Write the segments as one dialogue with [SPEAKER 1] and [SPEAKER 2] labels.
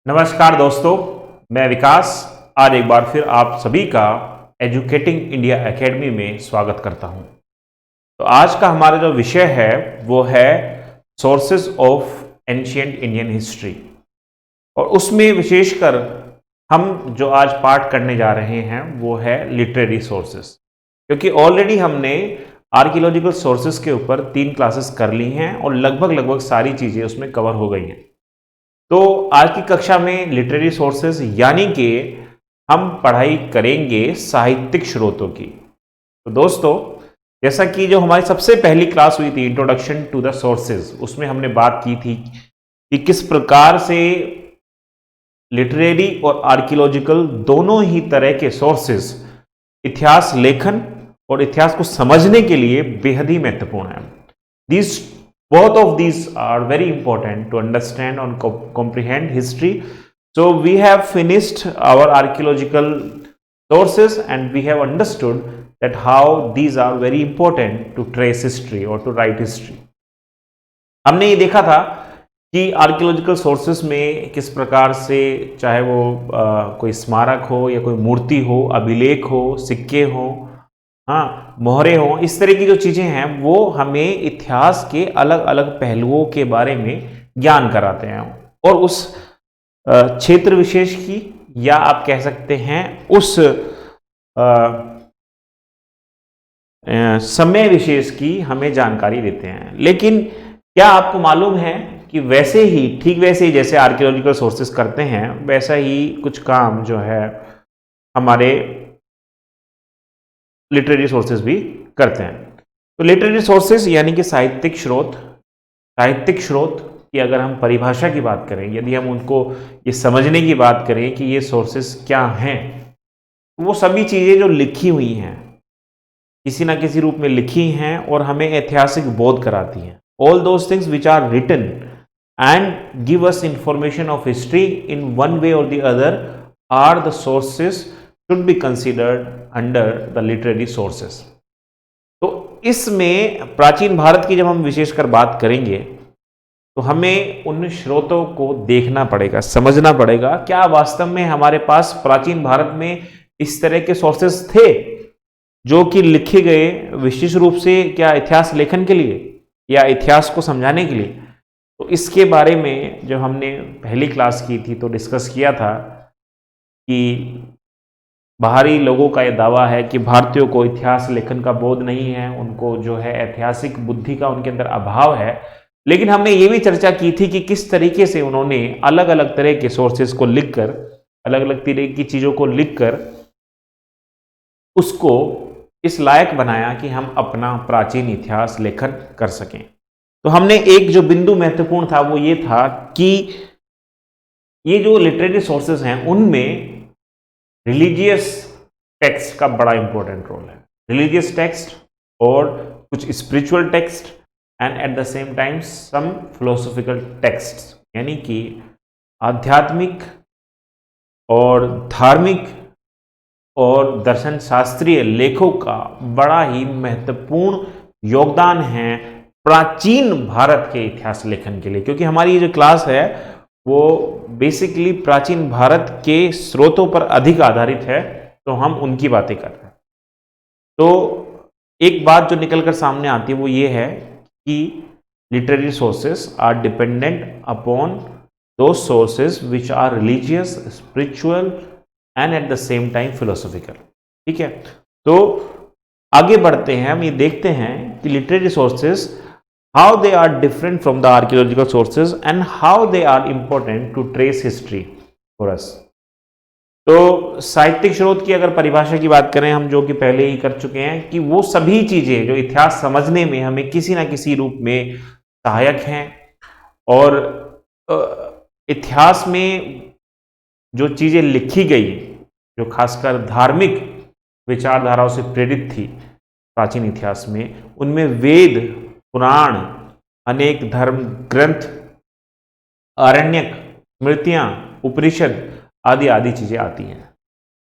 [SPEAKER 1] नमस्कार दोस्तों, मैं विकास आज एक बार फिर आप सभी का एजुकेटिंग इंडिया एकेडमी में स्वागत करता हूं। तो आज का हमारा जो विषय है वो है sources of ancient Indian history और उसमें विशेषकर हम जो आज पाठ करने जा रहे हैं वो है लिटरेरी सोर्सेज, क्योंकि ऑलरेडी हमने आर्कियोलॉजिकल सोर्सेज के ऊपर 3 क्लासेस कर ली हैं और लगभग सारी चीज़ें उसमें कवर हो गई हैं। तो आज की कक्षा में लिटरेरी सोर्सेज यानी कि हम पढ़ाई करेंगे साहित्यिक स्रोतों की। तो दोस्तों, जैसा कि जो हमारी सबसे पहली क्लास हुई थी इंट्रोडक्शन टू द सोर्सेज, उसमें हमने बात की थी कि किस प्रकार से लिटरेरी और आर्कियोलॉजिकल दोनों ही तरह के सोर्सेज इतिहास लेखन और इतिहास को समझने के लिए बेहद ही महत्वपूर्ण है। Both of these are very important to understand and comprehend history. So we have finished our archaeological sources and we have understood that how these are very important to trace history or to write history. हमने ये देखा था कि archaeological sources में किस प्रकार से, चाहे वो कोई स्मारक हो या कोई मूर्ति हो, अभिलेख हो, सिक्के हो, हाँ, मोहरे हों, इस तरह की जो चीज़ें हैं वो हमें इतिहास के अलग अलग पहलुओं के बारे में ज्ञान कराते हैं और उस क्षेत्र विशेष की या आप कह सकते हैं उस समय विशेष की हमें जानकारी देते हैं। लेकिन क्या आपको मालूम है कि ठीक वैसे ही जैसे आर्कियोलॉजिकल सोर्सेस करते हैं वैसा ही कुछ काम जो है हमारे लिटरेरी सोर्सेज भी करते हैं। तो लिटरेरी सोर्सेज यानी कि साहित्यिक स्रोत की अगर हम परिभाषा की बात करें, यदि हम उनको ये समझने की बात करें कि ये सोर्सेज क्या हैं, तो वो सभी चीज़ें जो लिखी हुई हैं, किसी ना किसी रूप में लिखी हैं और हमें ऐतिहासिक बोध कराती हैं। All those things which are written and give us information of history in one way और the other are the sources should be considered under the literary sources. तो इसमें प्राचीन भारत की जब हम विशेषकर बात करेंगे तो हमें उन स्रोतों को देखना पड़ेगा, समझना पड़ेगा क्या वास्तव में हमारे पास प्राचीन भारत में इस तरह के सोर्सेस थे जो कि लिखे गए विशेष रूप से क्या इतिहास लेखन के लिए या इतिहास को समझाने के लिए। तो इसके बारे में जो हमने पहली क्लास की थी तो डिस्कस किया था कि बाहरी लोगों का यह दावा है कि भारतीयों को इतिहास लेखन का बोध नहीं है, उनको जो है ऐतिहासिक बुद्धि का उनके अंदर अभाव है। लेकिन हमने ये भी चर्चा की थी कि किस तरीके से उन्होंने अलग अलग तरह के सोर्सेज को लिखकर, अलग अलग तरह की चीज़ों को लिखकर उसको इस लायक बनाया कि हम अपना प्राचीन इतिहास लेखन कर सकें। तो हमने एक जो बिंदु महत्वपूर्ण था वो ये था कि ये जो लिटरेरी सोर्सेज हैं उनमें रिलीजियस टेक्स्ट का बड़ा इंपॉर्टेंट रोल है। रिलीजियस टेक्स्ट और कुछ spiritual text and at the same time some philosophical text, यानी कि आध्यात्मिक और धार्मिक और दर्शन शास्त्रीय लेखों का बड़ा ही महत्वपूर्ण योगदान है प्राचीन भारत के इतिहास लेखन के लिए। क्योंकि हमारी ये जो क्लास है वो बेसिकली प्राचीन भारत के स्रोतों पर अधिक आधारित है, तो हम उनकी बातें कर रहे हैं। तो एक बात जो निकलकर सामने आती है वो ये है कि literary sources are dependent upon those sources which are religious, spiritual and at the same time philosophical. ठीक है, तो आगे बढ़ते हैं, हम ये देखते हैं कि literary sources how they are different from the archaeological sources and how they are important to trace history for us. तो साहित्यिक स्रोत की अगर परिभाषा की बात करें हम, जो कि पहले ही कर चुके हैं, कि वो सभी चीजें जो इतिहास समझने में हमें किसी ना किसी रूप में सहायक हैं और इतिहास में जो चीजें लिखी गई, जो खासकर धार्मिक विचारधाराओं से प्रेरित थी प्राचीन इतिहास में, उनमें वेद, पुराण, अनेक धर्म ग्रंथ, आरण्यक, स्मृतियाँ, उपनिषद आदि आदि चीज़ें आती हैं।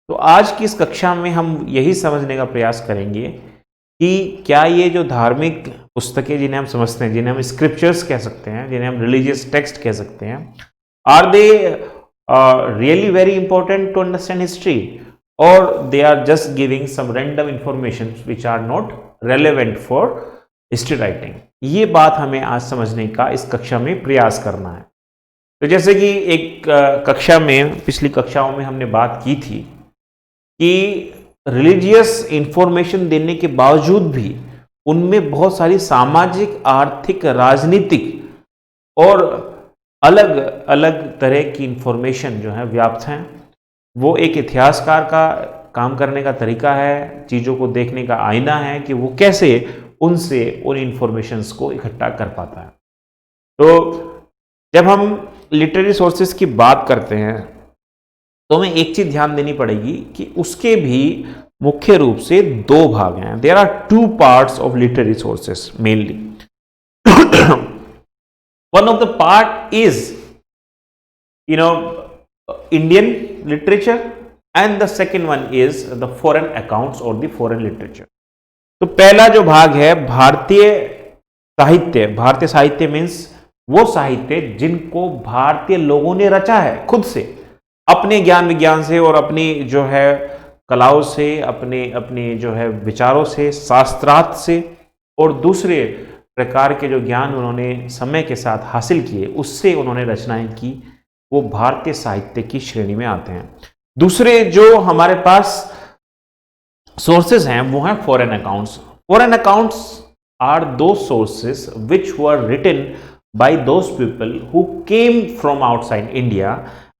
[SPEAKER 1] तो आज की इस कक्षा में हम यही समझने का प्रयास करेंगे कि क्या ये जो धार्मिक पुस्तकें जिन्हें हम समझते हैं, जिन्हें हम स्क्रिप्चर्स कह सकते हैं, जिन्हें हम रिलीजियस टेक्स्ट कह सकते हैं, are they really very important to understand history, or they are just giving some random information which are not relevant for history writing? ये बात हमें आज समझने का इस कक्षा में प्रयास करना है। तो जैसे कि एक कक्षा में, पिछली कक्षाओं में हमने बात की थी कि रिलीजियस इंफॉर्मेशन देने के बावजूद भी उनमें बहुत सारी सामाजिक, आर्थिक, राजनीतिक और अलग अलग तरह की इंफॉर्मेशन जो है व्याप्त हैं। वो एक इतिहासकार का काम करने का तरीका है, चीज़ों को देखने का आईना है कि वो कैसे उनसे उन इंफॉर्मेशंस को इकट्ठा कर पाता है। तो जब हम लिटरेरी सोर्सेस की बात करते हैं तो हमें एक चीज ध्यान देनी पड़ेगी कि उसके भी मुख्य रूप से दो भाग हैं। There are two parts of literary sources mainly. One of the part is Indian literature and the second one is the foreign accounts और द फॉरेन लिटरेचर। तो पहला जो भाग है भारतीय साहित्य। भारतीय साहित्य मीन्स वो साहित्य जिनको भारतीय लोगों ने रचा है खुद से, अपने ज्ञान विज्ञान से और अपनी जो है कलाओं से, अपने जो है विचारों से, शास्त्रार्थ से और दूसरे प्रकार के जो ज्ञान उन्होंने समय के साथ हासिल किए, उससे उन्होंने रचनाएं की। वो भारतीय साहित्य की श्रेणी में आते हैं। दूसरे जो हमारे पास सोर्सेज हैं वो हैं foreign accounts. Foreign accounts are दो sources which were written by those people who came from outside India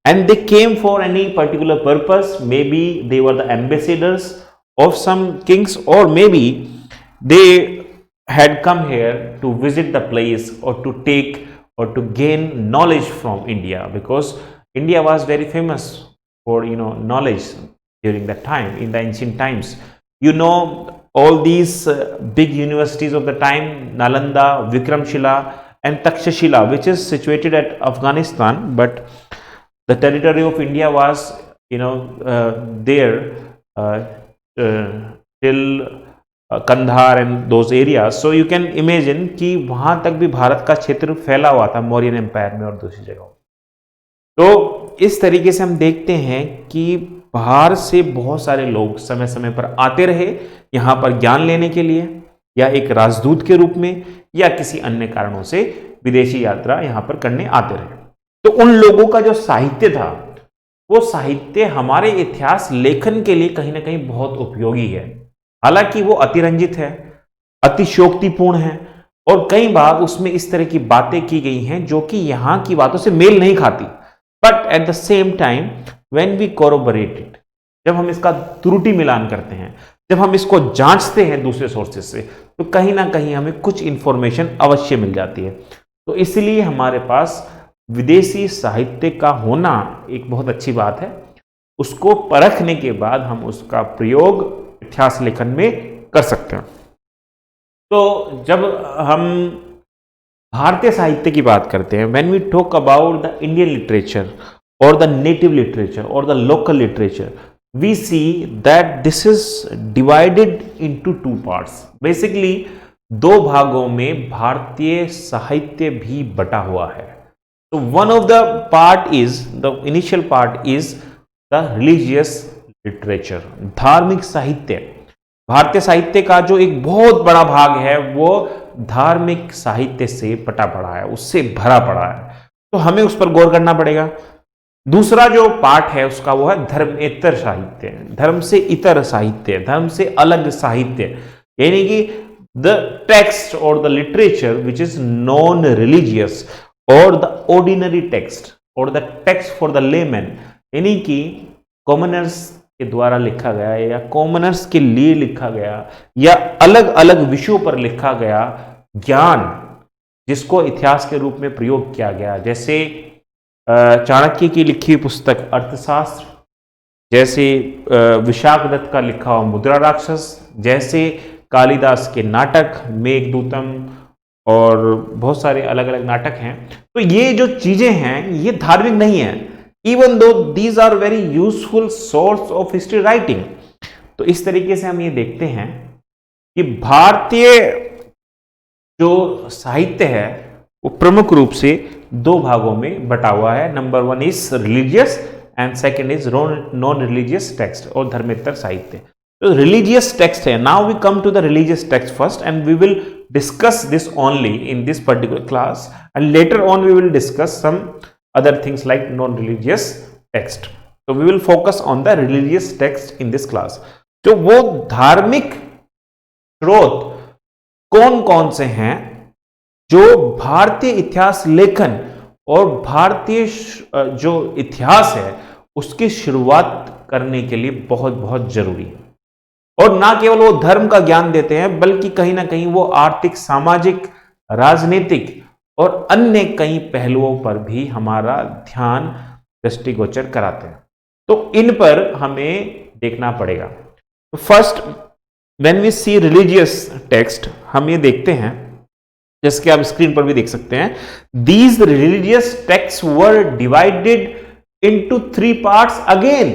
[SPEAKER 1] and they came for any particular purpose. Maybe they were the ambassadors of some kings, or maybe they had come here to visit the place or to take or to gain knowledge from India, because India was very famous for knowledge during that time, in the ancient times. All these big universities of the time, Nalanda, Vikramshila and Takshashila, which is situated at Afghanistan, but the territory of India was there till Kandahar and those areas. So you can imagine कि वहां तक भी भारत का क्षेत्र फैला हुआ था Mauryan empire में और दूसरी जगहों। तो इस तरीके से हम देखते हैं कि बाहर से बहुत सारे लोग समय समय पर आते रहे यहाँ पर ज्ञान लेने के लिए, या एक राजदूत के रूप में, या किसी अन्य कारणों से विदेशी यात्रा यहां पर करने आते रहे। तो उन लोगों का जो साहित्य था, वो साहित्य हमारे इतिहास लेखन के लिए कहीं ना कहीं बहुत उपयोगी है। हालांकि वो अतिरंजित है, अतिशयोक्तिपूर्ण है, और कई बार उसमें इस तरह की बातें की गई हैं जो कि यहां की बातों से मेल नहीं खाती। But at the same time when we corroborate it, जब हम इसका त्रुटि मिलान करते हैं, जब हम इसको जांचते हैं दूसरे सोर्सेज से, तो कहीं ना कहीं हमें कुछ इंफॉर्मेशन अवश्य मिल जाती है। तो इसलिए हमारे पास विदेशी साहित्य का होना एक बहुत अच्छी बात है। उसको परखने के बाद हम उसका प्रयोग इतिहास लेखन में कर सकते हैं। तो जब हम भारतीय साहित्य की बात करते हैं, when we talk about the Indian literature और द नेटिव लिटरेचर और the local literature, we see that this is divided into two parts. Basically, दो भागों में भारतीय साहित्य भी बटा हुआ है। तो one of the part is, the initial part is the religious literature, धार्मिक साहित्य। भारतीय साहित्य का जो एक बहुत बड़ा भाग है वो धार्मिक साहित्य से पटा पड़ा है, उससे भरा पड़ा है। तो हमें उस पर गौर करना पड़ेगा। दूसरा जो पार्ट है उसका वो है धर्मेतर साहित्य, धर्म से इतर साहित्य, धर्म से अलग साहित्य, यानी कि द टेक्स्ट और the literature which is non religious, और द ऑर्डिनरी टेक्स्ट और the text for the layman, यानी कि कॉमनर्स के द्वारा लिखा गया या कॉमनर्स के लिए लिखा गया या अलग अलग विषयों पर लिखा गया ज्ञान, जिसको इतिहास के रूप में प्रयोग किया गया। जैसे चाणक्य की लिखी पुस्तक अर्थशास्त्र, जैसे विशाखदत्त का लिखा हुआ मुद्रा राक्षस, जैसे कालिदास के नाटक मेघदूतम, और बहुत सारे अलग अलग नाटक हैं। तो ये जो चीजें हैं ये धार्मिक नहीं है, even though these are very useful source of history writing. तो इस तरीके से हम ये देखते हैं कि भारतीय जो साहित्य है वो प्रमुख रूप से दो भागों में बटा हुआ है। Number 1 is religious and second is non religious text और धर्मेतर साहित्य। तो रिलीजियस टेक्स्ट है। Now we come to the religious text first and we will discuss this only in this particular class, and later on we will discuss some other things like non-religious text. So we will focus on the religious text in this class. तो वो धार्मिक स्रोत कौन कौन से हैं जो भारतीय इतिहास लेखन और भारतीय जो इतिहास है उसकी शुरुआत करने के लिए बहुत बहुत जरूरी है। और ना केवल वो धर्म का ज्ञान देते हैं बल्कि कहीं ना कहीं वो आर्थिक, सामाजिक, राजनीतिक और अन्य कई पहलुओं पर भी हमारा ध्यान दृष्टिगोचर कराते हैं। तो इन पर हमें देखना पड़ेगा। तो first when we see religious text, हम ये देखते हैं जैसे कि आप स्क्रीन पर भी देख सकते हैं, these religious text were divided into 3 parts again.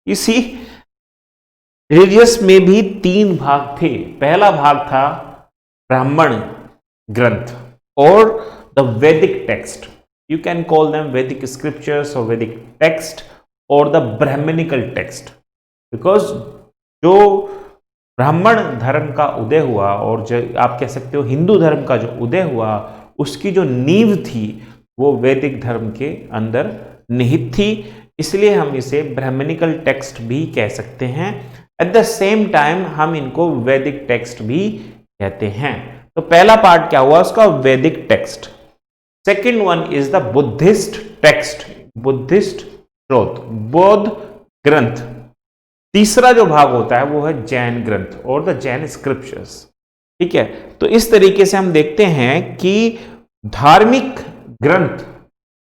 [SPEAKER 1] You see, religious में भी 3 भाग थे। पहला भाग था ब्राह्मण ग्रंथ और the Vedic text, you can call them वैदिक स्क्रिप्चर्स और वैदिक टेक्स्ट और द ब्राह्मणिकल टेक्स्ट, बिकॉज जो ब्राह्मण धर्म का उदय हुआ और जो आप कह सकते हो हिंदू धर्म का जो उदय हुआ उसकी जो नींव थी वो वैदिक धर्म के अंदर निहित थी, इसलिए हम इसे ब्राह्मणिकल टेक्स्ट भी कह सकते हैं। एट द सेम टाइम हम इनको वैदिक टेक्स्ट भी कहते हैं। तो पहला पार्ट क्या हुआ उसका, वैदिक text. Second one is the Buddhist text, Buddhist स्रोत, बौद्ध ग्रंथ। तीसरा जो भाग होता है वो है जैन ग्रंथ और द जैन स्क्रिप्चर्स। ठीक है, तो इस तरीके से हम देखते हैं कि धार्मिक ग्रंथ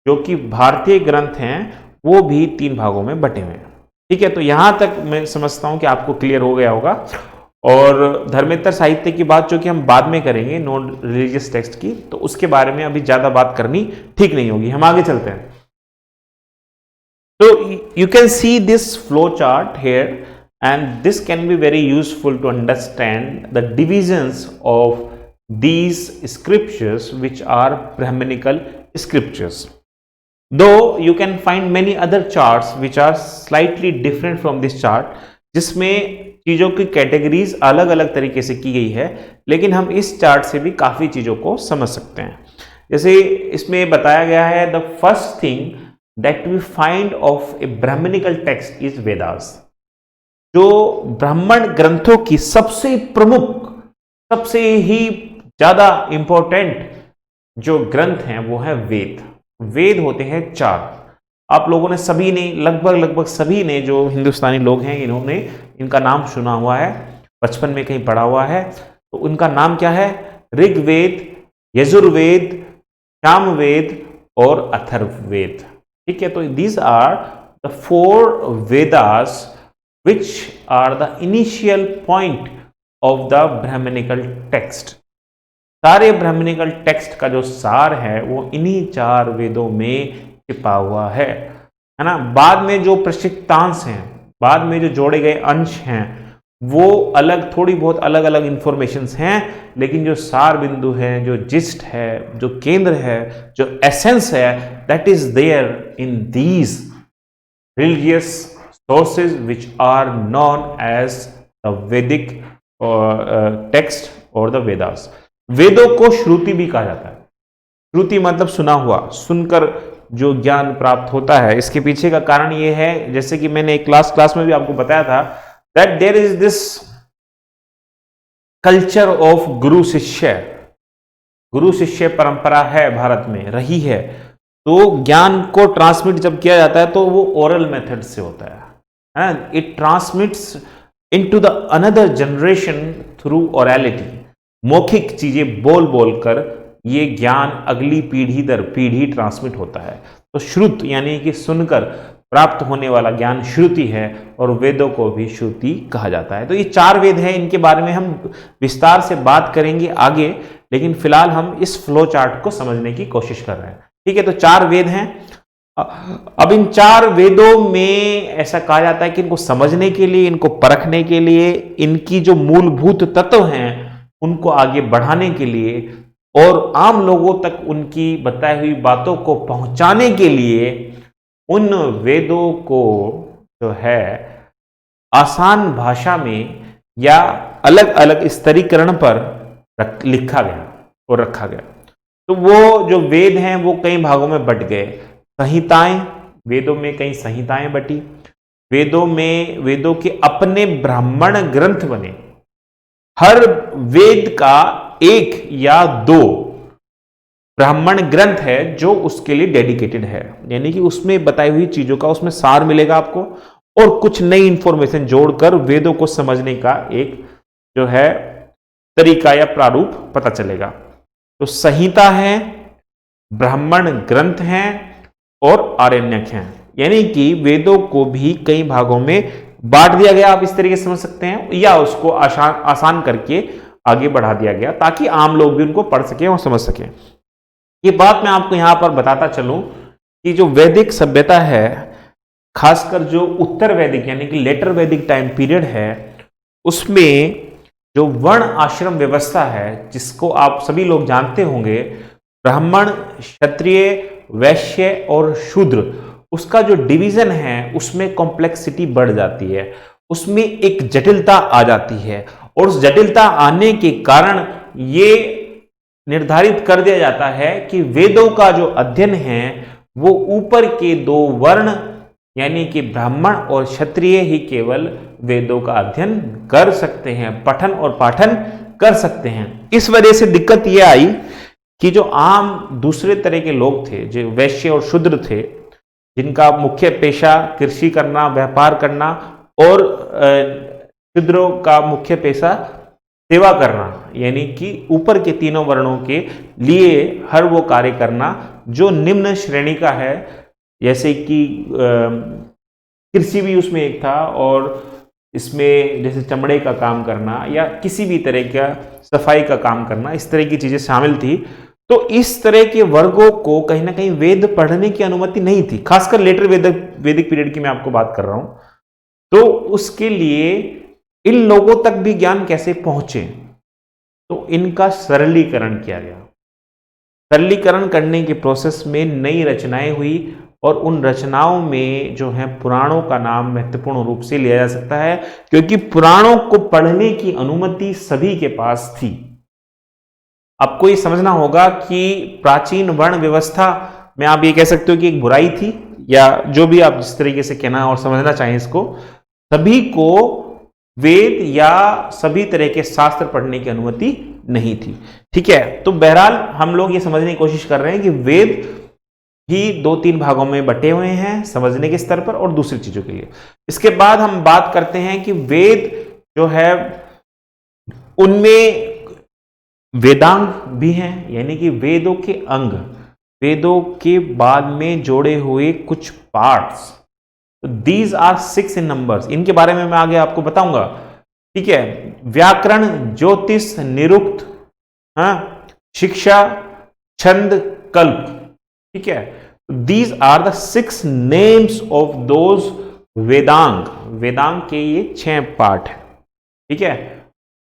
[SPEAKER 1] जो कि भारतीय ग्रंथ हैं वो भी 3 भागों में बटे हुए हैं। ठीक है, तो यहां तक मैं समझता हूं कि आपको क्लियर हो गया होगा। और धर्मेतर साहित्य की बात जो कि हम बाद में करेंगे नॉन रिलीजियस टेक्स्ट की, तो उसके बारे में अभी ज्यादा बात करनी ठीक नहीं होगी। हम आगे चलते हैं। तो you can see this flow chart here and this can be very useful to understand the divisions of these scriptures which are Brahmanical scriptures. Though you can find many other charts which are slightly different from this chart, जिसमें चीज़ों की categories अलग अलग तरीके से की गई है, लेकिन हम इस चार्ट से भी काफ़ी चीज़ों को समझ सकते हैं। जैसे इसमें बताया गया है the first thing that we find of a Brahmanical text is Vedas. जो ब्राह्मण ग्रंथों की सबसे प्रमुख, सबसे ही ज़्यादा इंपॉर्टेंट जो ग्रंथ हैं वो है वेद। वेद होते हैं 4। आप लोगों ने सभी ने लगभग सभी ने जो हिंदुस्तानी लोग हैं इन्होंने इनका नाम सुना हुआ है, बचपन में कहीं पढ़ा हुआ है। तो उनका नाम क्या है? ऋग्वेद, यजुर्वेद, सामवेद और अथर्ववेद। ठीक है, तो these are the 4 Vedas which are the initial point of the Brahmanical text. सारे ब्राह्मणिकल टेक्स्ट का जो सार है वो इन्हीं 4 वेदों में छिपा हुआ है ना। बाद में जो प्रशिक्षितांश हैं, बाद में जो जोड़े गए अंश हैं वो अलग, थोड़ी बहुत अलग अलग इंफॉर्मेशंस हैं, लेकिन जो सार बिंदु है, जो जिस्ट है, जो केंद्र है, जो एसेंस है, that is there in these religious sources which are known as the Vedic text और द वेदास। वेदों को श्रुति भी कहा जाता है। श्रुति मतलब सुना हुआ, सुनकर जो ज्ञान प्राप्त होता है। इसके पीछे का कारण ये है, जैसे कि मैंने क्लास में भी आपको बताया था, that there is this culture of guru shishya. गुरु शिष्य परंपरा है भारत में, रही है। तो ज्ञान को ट्रांसमिट जब किया जाता है तो वो ओरल मेथड से होता है। It transmits into the another generation through orality. मौखिक चीजें बोल बोलकर ये ज्ञान अगली पीढ़ी दर पीढ़ी ट्रांसमिट होता है। तो श्रुत यानी कि सुनकर प्राप्त होने वाला ज्ञान श्रुति है, और वेदों को भी श्रुति कहा जाता है। तो ये 4 वेद हैं, इनके बारे में हम विस्तार से बात करेंगे आगे, लेकिन फिलहाल हम इस फ्लो चार्ट को समझने की कोशिश कर रहे हैं। ठीक है, तो 4 वेद हैं। अब इन 4 वेदों में ऐसा कहा जाता है कि इनको समझने के लिए, इनको परखने के लिए, इनकी जो मूलभूत तत्व हैं उनको आगे बढ़ाने के लिए और आम लोगों तक उनकी बताई हुई बातों को पहुंचाने के लिए उन वेदों को जो है आसान भाषा में या अलग अलग स्तरीकरण पर लिखा गया और रखा गया। तो वो जो वेद हैं वो कई भागों में बंट गए। संहिताएं, वेदों में कई संहिताएं बटी, वेदों के अपने ब्राह्मण ग्रंथ बने। हर वेद का एक या दो ब्राह्मण ग्रंथ है जो उसके लिए डेडिकेटेड है, यानी कि उसमें बताई हुई चीजों का उसमें सार मिलेगा आपको और कुछ नई इंफॉर्मेशन जोड़कर वेदों को समझने का एक जो है तरीका या प्रारूप पता चलेगा। तो संहिता है, ब्राह्मण ग्रंथ हैं और आरण्यक हैं, यानी कि वेदों को भी कई भागों में बांट दिया गया, आप इस तरीके से समझ सकते हैं, या उसको आसान करके आगे बढ़ा दिया गया ताकि आम लोग भी उनको पढ़ सकें और समझ सकें। ये बात मैं आपको यहां पर बताता चलूं कि जो वैदिक सभ्यता है, खासकर जो उत्तर वैदिक यानी कि लेटर वैदिक टाइम पीरियड है, उसमें जो वर्ण आश्रम व्यवस्था है, जिसको आप सभी लोग जानते होंगे, ब्राह्मण, क्षत्रिय, वैश्य और शूद्र, उसका जो डिवीजन है उसमें कॉम्प्लेक्सिटी बढ़ जाती है, उसमें एक जटिलता आ जाती है और उस जटिलता आने के कारण ये निर्धारित कर दिया जाता है कि वेदों का जो अध्ययन है वो ऊपर के दो वर्ण यानी कि ब्राह्मण और क्षत्रिय ही केवल वेदों का अध्ययन कर सकते हैं, पठन और पाठन कर सकते हैं। इस वजह से दिक्कत यह आई कि जो आम दूसरे तरह के लोग थे, जो वैश्य और शूद्र थे, जिनका मुख्य पेशा कृषि करना, व्यापार करना और शूद्रों का मुख्य पेशा सेवा करना, यानी कि ऊपर के तीनों वर्णों के लिए हर वो कार्य करना जो निम्न श्रेणी का है, जैसे कि कृषि भी उसमें एक था और इसमें जैसे चमड़े का काम करना या किसी भी तरह का सफाई का काम करना, इस तरह की चीजें शामिल थी। तो इस तरह के वर्गों को कहीं ना कहीं वेद पढ़ने की अनुमति नहीं थी, खासकर लेटर वैदिक पीरियड की मैं आपको बात कर रहा हूं। तो उसके लिए इन लोगों तक भी ज्ञान कैसे पहुंचे, तो इनका सरलीकरण किया गया। सरलीकरण करने के प्रोसेस में नई रचनाएं हुई और उन रचनाओं में जो है पुराणों का नाम महत्वपूर्ण रूप से लिया जा सकता है, क्योंकि पुराणों को पढ़ने की अनुमति सभी के पास थी। आपको ये समझना होगा कि प्राचीन वर्ण व्यवस्था में आप ये कह सकते हो कि एक बुराई थी, या जो भी आप जिस तरीके से कहना और समझना चाहें इसको, सभी को वेद या सभी तरह के शास्त्र पढ़ने की अनुमति नहीं थी। ठीक है, तो बहरहाल हम लोग ये समझने की कोशिश कर रहे हैं कि वेद भी 2-3 भागों में बटे हुए हैं समझने के स्तर पर और दूसरी चीजों के लिए। इसके बाद हम बात करते हैं कि वेद जो है उनमें वेदांग भी हैं, यानी कि वेदों के अंग, वेदों के बाद में जोड़े हुए कुछ parts. These are 6 in numbers, इनके बारे में मैं आगे आपको बताऊंगा। ठीक है, व्याकरण, ज्योतिष, निरुक्त, शिक्षा, छंद, कल्प। ठीक है, these are the 6 names of those Vedanga. वेदांग के ये 6 पार्ट हैं। ठीक है,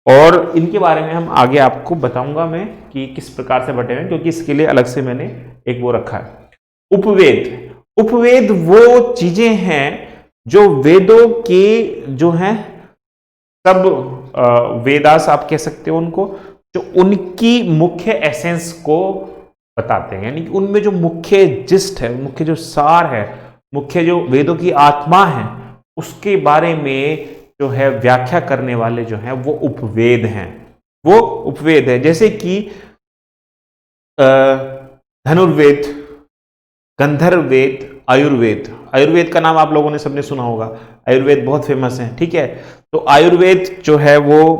[SPEAKER 1] और इनके बारे में हम आगे आपको बताऊंगा मैं कि किस प्रकार से बटे हुए हैं, क्योंकि इसके लिए अलग से मैंने एक वो रखा है। उपवेद, उपवेद वो चीजें हैं जो वेदों के जो हैं सब वेदास आप कह सकते हो उनको, जो उनकी मुख्य एसेंस को बताते हैं, यानी कि उनमें जो मुख्य जिस्ट है, मुख्य जो सार है, मुख्य जो वेदों की आत्मा है, उसके बारे में जो है व्याख्या करने वाले जो हैं वो उपवेद हैं। वो उपवेद है, जैसे कि धनुर्वेद, गंधर्ववेद, आयुर्वेद। आयुर्वेद का नाम आप लोगों ने सबने सुना होगा, आयुर्वेद बहुत फेमस है। ठीक है, तो आयुर्वेद जो है वो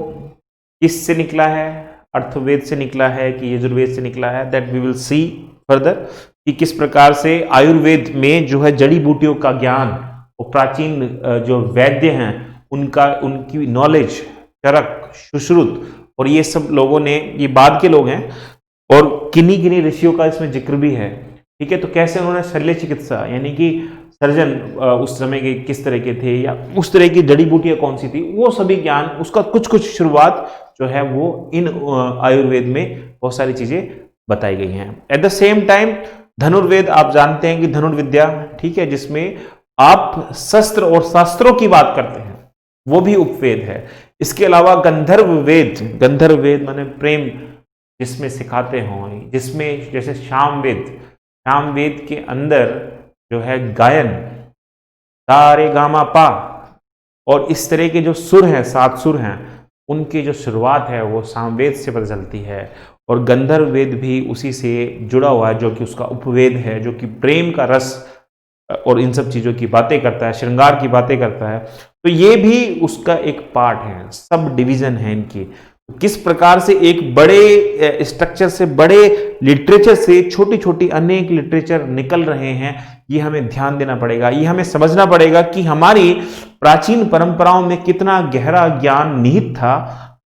[SPEAKER 1] किससे निकला है? अर्थवेद से निकला है कि यजुर्वेद से निकला है? That we will see further कि किस प्रकार से आयुर्वेद में जो है जड़ी बूटियों का ज्ञान और प्राचीन जो वैद्य हैं उनकी नॉलेज, चरक, सुश्रुत और ये सब लोगों ने, ये बाद के लोग हैं और किन्हीं ऋषियों का इसमें जिक्र भी है। ठीक है, तो कैसे उन्होंने शल्य चिकित्सा यानी कि सर्जन उस समय के किस तरह के थे या उस तरह की जड़ी बूटियां कौन सी थी, वो सभी ज्ञान, उसका कुछ शुरुआत जो है वो इन आयुर्वेद में बहुत सारी चीजें बताई गई हैं। एट द सेम टाइम धनुर्वेद आप जानते हैं कि धनुर्विद्या, ठीक है, जिसमें आप शस्त्र और शास्त्रों की बात करते हैं, वो भी उपवेद है। इसके अलावा गंधर्व वेद माने प्रेम जिसमें सिखाते हों, जिसमें जैसे सामवेद के अंदर जो है गायन, सा रे गा मा पा, और इस तरह के जो सुर हैं, 7 सुर हैं, उनकी जो शुरुआत है वो सामवेद से पता चलती है। और गंधर्व वेद भी उसी से जुड़ा हुआ है, जो कि उसका उपवेद है, जो कि प्रेम का रस और इन सब चीजों की बातें करता है, श्रृंगार की बातें करता है। तो ये भी उसका एक पार्ट है, सब डिवीजन है इनकी। किस प्रकार से एक बड़े स्ट्रक्चर से, बड़े लिटरेचर से छोटी छोटी अनेक लिटरेचर निकल रहे हैं, ये हमें ध्यान देना पड़ेगा। ये हमें समझना पड़ेगा कि हमारी प्राचीन परंपराओं में कितना गहरा ज्ञान निहित था,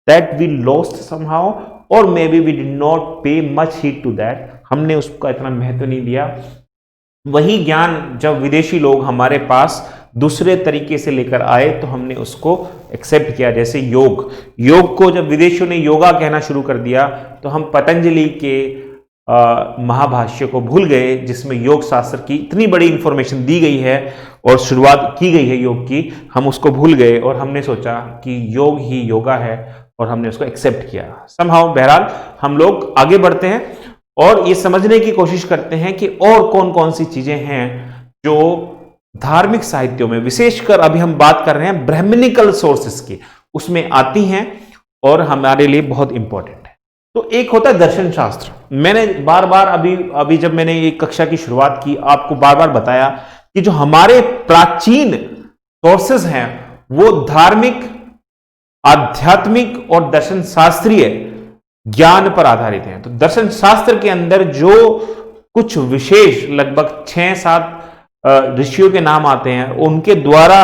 [SPEAKER 1] दैट वी लॉस्ट समहाउ, और maybe we did not pay much heed to that. हमने उसका इतना महत्व नहीं दिया। वही ज्ञान जब विदेशी लोग हमारे पास दूसरे तरीके से लेकर आए तो हमने उसको एक्सेप्ट किया। जैसे योग को जब विदेशियों ने योगा कहना शुरू कर दिया तो हम पतंजलि के महाभाष्य को भूल गए, जिसमें योग शास्त्र की इतनी बड़ी इंफॉर्मेशन दी गई है और शुरुआत की गई है योग की। हम उसको भूल गए और हमने सोचा कि योग ही योगा है और हमने उसको एक्सेप्ट किया। समहाउ बहरहाल हम लोग आगे बढ़ते हैं और ये समझने की कोशिश करते हैं कि और कौन कौन सी चीजें हैं जो धार्मिक साहित्यों में, विशेषकर अभी हम बात कर रहे हैं ब्राह्मणिकल सोर्सेस की, उसमें आती हैं और हमारे लिए बहुत इंपॉर्टेंट है। तो एक होता है दर्शन शास्त्र। मैंने बार बार अभी जब मैंने ये कक्षा की शुरुआत की, आपको बार बार बताया कि जो हमारे प्राचीन सोर्सेस हैं वो धार्मिक, आध्यात्मिक और दर्शन शास्त्रीय ज्ञान पर आधारित हैं। तो दर्शन शास्त्र के अंदर जो कुछ विशेष लगभग 6-7 ऋषियों के नाम आते हैं, उनके द्वारा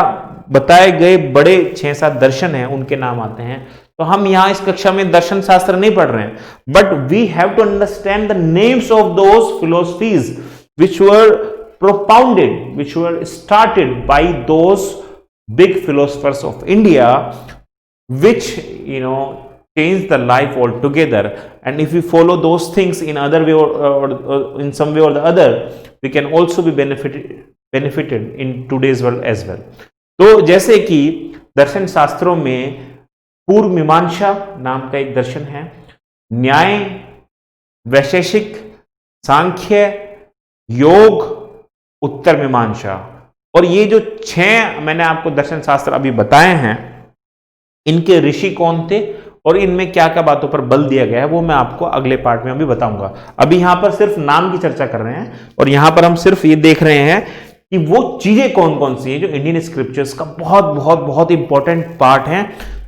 [SPEAKER 1] बताए गए बड़े 6-7 दर्शन हैं, उनके नाम आते हैं। तो हम यहां इस कक्षा में दर्शन शास्त्र नहीं पढ़ रहे हैं, but we have to understand the names of those philosophies which were propounded, which were started by those big philosophers of India, which change the life altogether. And if we follow those things in other way or in some way or the other, we can also be benefited in today's world as well. तो जैसे कि दर्शन शास्त्रों में पूर्व मीमांसा नाम का एक दर्शन है, न्याय, वैशेषिक, सांख्य, योग, उत्तर मीमांसा, और ये जो 6 मैंने आपको दर्शन शास्त्र अभी बताए हैं, इनके ऋषि कौन थे और इनमें क्या क्या बातों पर बल दिया गया है वो मैं आपको अगले पार्ट में अभी बताऊंगा। अभी यहां पर सिर्फ नाम की चर्चा कर रहे हैं और यहां पर हम सिर्फ ये देख रहे हैं कि वो चीजें कौन कौन सी हैं जो इंडियन स्क्रिप्चर्स का बहुत बहुत बहुत इंपॉर्टेंट पार्ट है,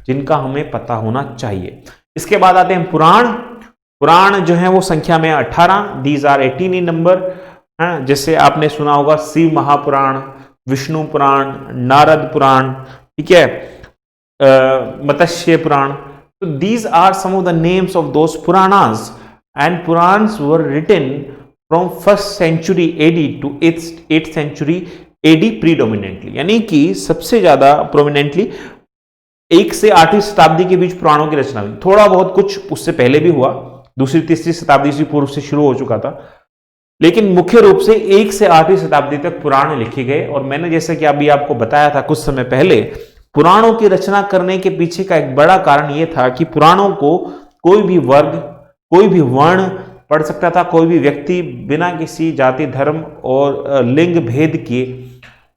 [SPEAKER 1] जिनका हमें पता होना चाहिए। इसके बाद आते हैं पुराण जो है वो संख्या में 18, दीज आर 18 इन नंबर। जैसे आपने सुना होगा शिव महापुराण, विष्णु पुराण, नारद पुराण, ठीक है, मत्स्य पुराण। So these are some of the names of those Puranas, and Purans were written from 1st century AD to 8th century AD predominantly, यानी कि सबसे ज्यादा प्रोमिनेंटली 1 से 8वीं शताब्दी के बीच पुराणों की रचना हुई। थोड़ा बहुत कुछ उससे पहले भी हुआ, 2री-3री शताब्दी से पूर्व से शुरू हो चुका था, लेकिन मुख्य रूप से 1 से 8वीं शताब्दी तक पुराण लिखे गए। और मैंने जैसे कि अभी आपको बताया था कुछ समय पहले, पुराणों की रचना करने के पीछे का एक बड़ा कारण यह था कि पुराणों को कोई भी वर्ग, कोई भी वर्ण पढ़ सकता था, कोई भी व्यक्ति बिना किसी जाति, धर्म और लिंग भेद के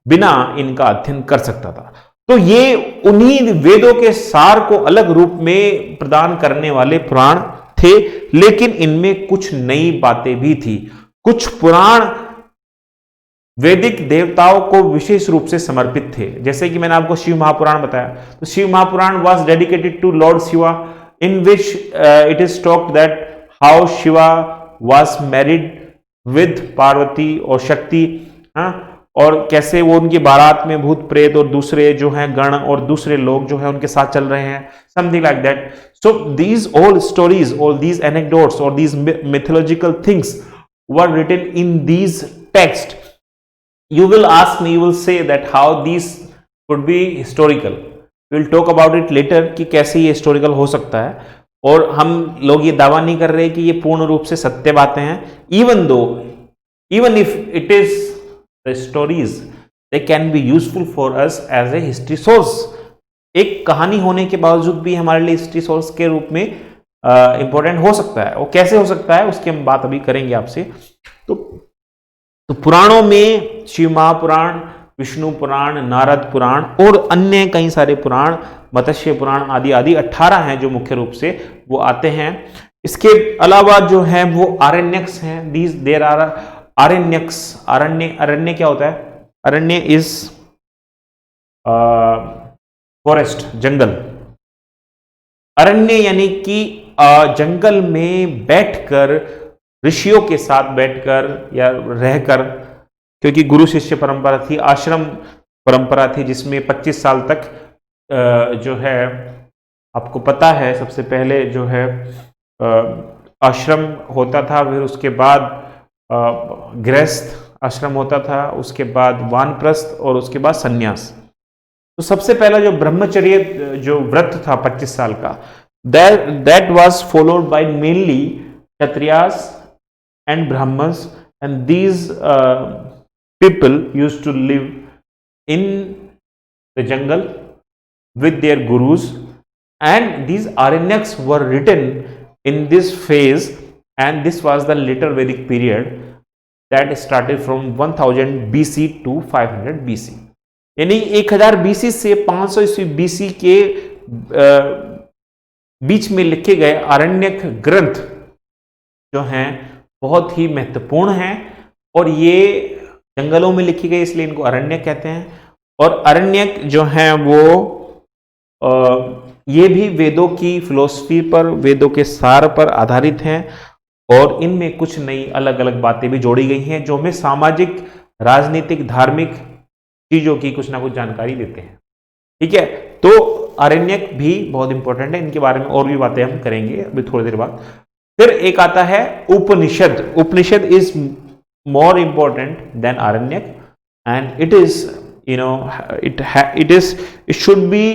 [SPEAKER 1] बिना इनका अध्ययन कर सकता था। तो ये उन्हीं वेदों के सार को अलग रूप में प्रदान करने वाले पुराण थे, लेकिन इनमें कुछ नई बातें भी थी। कुछ पुराण वैदिक देवताओं को विशेष रूप से समर्पित थे, जैसे कि मैंने आपको शिव महापुराण बताया। तो Shiva Mahapurana was dedicated to lord Shiva, in which it is talked that how Shiva was married with Parvati और शक्ति, और कैसे वो उनकी बारात में भूत प्रेत और दूसरे जो हैं गण और दूसरे लोग जो हैं उनके साथ चल रहे हैं, something like that. So these all stories, all these anecdotes और these mythological things were written in these text. You will ask me, you will say that how these could be historical. We will talk about it later कि कैसे ये historical हो सकता है। और हम लोग ये दावा नहीं कर रहे कि ये पूर्ण रूप से सत्य बातें हैं, even if it is the stories they can be useful for us as a history source. एक कहानी होने के बावजूद भी हमारे लिए हिस्ट्री सोर्स के रूप में इंपॉर्टेंट हो सकता है। वो कैसे हो सकता है उसकी हम बात अभी करेंगे आपसे। तो पुराणों में शिव महापुराण, विष्णु पुराण, नारद पुराण और अन्य कई सारे पुराण, मत्स्य पुराण आदि आदि 18 हैं जो मुख्य रूप से वो आते हैं। इसके अलावा जो है वो आरण्यक्स हैं। These there are आरण्यक्स। अरण्य क्या होता है? अरण्य इज फॉरेस्ट, जंगल। अरण्य यानी कि जंगल में बैठकर, ऋषियों के साथ बैठकर या रहकर, क्योंकि गुरु शिष्य परंपरा थी, आश्रम परंपरा थी, जिसमें 25 साल तक जो है आपको पता है सबसे पहले जो है आश्रम होता था, फिर उसके बाद गृहस्थ आश्रम होता था, उसके बाद वानप्रस्थ और उसके बाद सन्यास। तो सबसे पहला जो ब्रह्मचर्य जो व्रत था 25 साल का, that was followed by mainly Kshatriyas and Brahmins, and these people used to live in the jungle with their gurus, and these Aranyaks were written in this phase, and this was the later Vedic period that started from 1000 BC to 500 BC। यानी 1000 BC से 500 ईस्वी BC के बीच में लिखे गए आरण्यक ग्रंथ जो हैं बहुत ही महत्वपूर्ण हैं, और ये जंगलों में लिखी गई इसलिए इनको अरण्यक कहते हैं। और अरण्यक जो हैं वो ये भी वेदों की फिलॉसफी पर, वेदों के सार पर आधारित हैं, और इनमें कुछ नई अलग अलग बातें भी जोड़ी गई हैं जो हमें सामाजिक, राजनीतिक, धार्मिक चीजों की कुछ ना कुछ जानकारी देते हैं। ठीक है, तो अरण्यक भी बहुत इंपॉर्टेंट है, इनके बारे में और भी बातें हम करेंगे अभी थोड़ी देर बाद। फिर एक आता है Upanishad. Upanishad is more important than Aranyaka, and it is it should be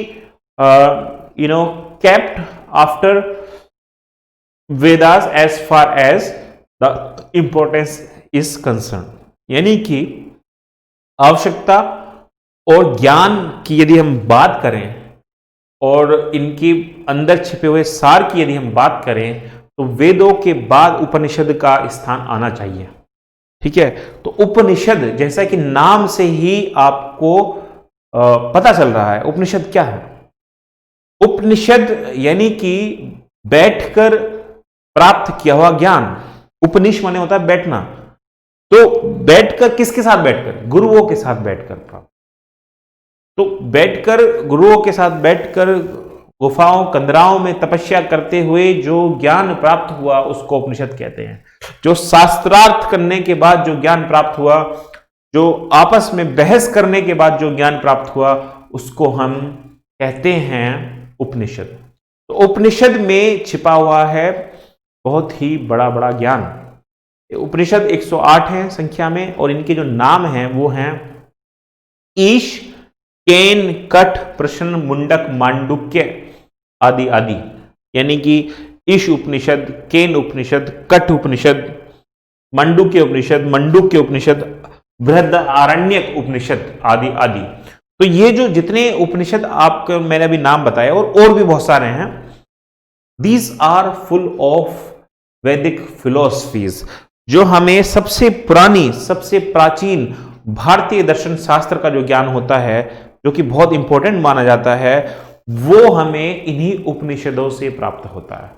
[SPEAKER 1] kept after Vedas as far as the importance is concerned। यानी कि आवश्यकता और ज्ञान की यदि हम बात करें और इनके अंदर छिपे हुए सार की यदि हम बात करें, तो वेदों के बाद उपनिषद का स्थान आना चाहिए। ठीक है, तो उपनिषद जैसा कि नाम से ही आपको पता चल रहा है, उपनिषद क्या है? उपनिषद यानी कि बैठकर प्राप्त किया हुआ ज्ञान। उपनिष माने होता है बैठना, तो बैठकर किसके साथ बैठकर? गुरुओं के साथ बैठकर प्राप्त। तो बैठकर, गुरुओं के साथ बैठकर गुफाओं, कंदराओं में तपस्या करते हुए जो ज्ञान प्राप्त हुआ उसको उपनिषद कहते हैं। जो शास्त्रार्थ करने के बाद जो ज्ञान प्राप्त हुआ, जो आपस में बहस करने के बाद जो ज्ञान प्राप्त हुआ, उसको हम कहते हैं उपनिषद। तो उपनिषद में छिपा हुआ है बहुत ही बड़ा बड़ा ज्ञान। उपनिषद 108 हैं संख्या में, और इनके जो नाम हैं वो हैं ईश, केन, कठ, प्रश्न, मुंडक, मांडुक्य आदि आदि। यानी कि ईश उपनिषद, केन उपनिषद, कठ उपनिषद, मांडुक्य उपनिषद, मंडुक्य उपनिषद, बृहदारण्यक उपनिषद आदि आदि। तो ये जो जितने उपनिषद आपको मैंने अभी नाम बताया और भी बहुत सारे हैं, दीज आर फुल ऑफ वैदिक फिलोसफीज, जो हमें सबसे पुरानी, सबसे प्राचीन भारतीय दर्शन शास्त्र का जो ज्ञान होता है, जो कि बहुत इंपॉर्टेंट माना जाता है, वो हमें इन्हीं उपनिषदों से प्राप्त होता है।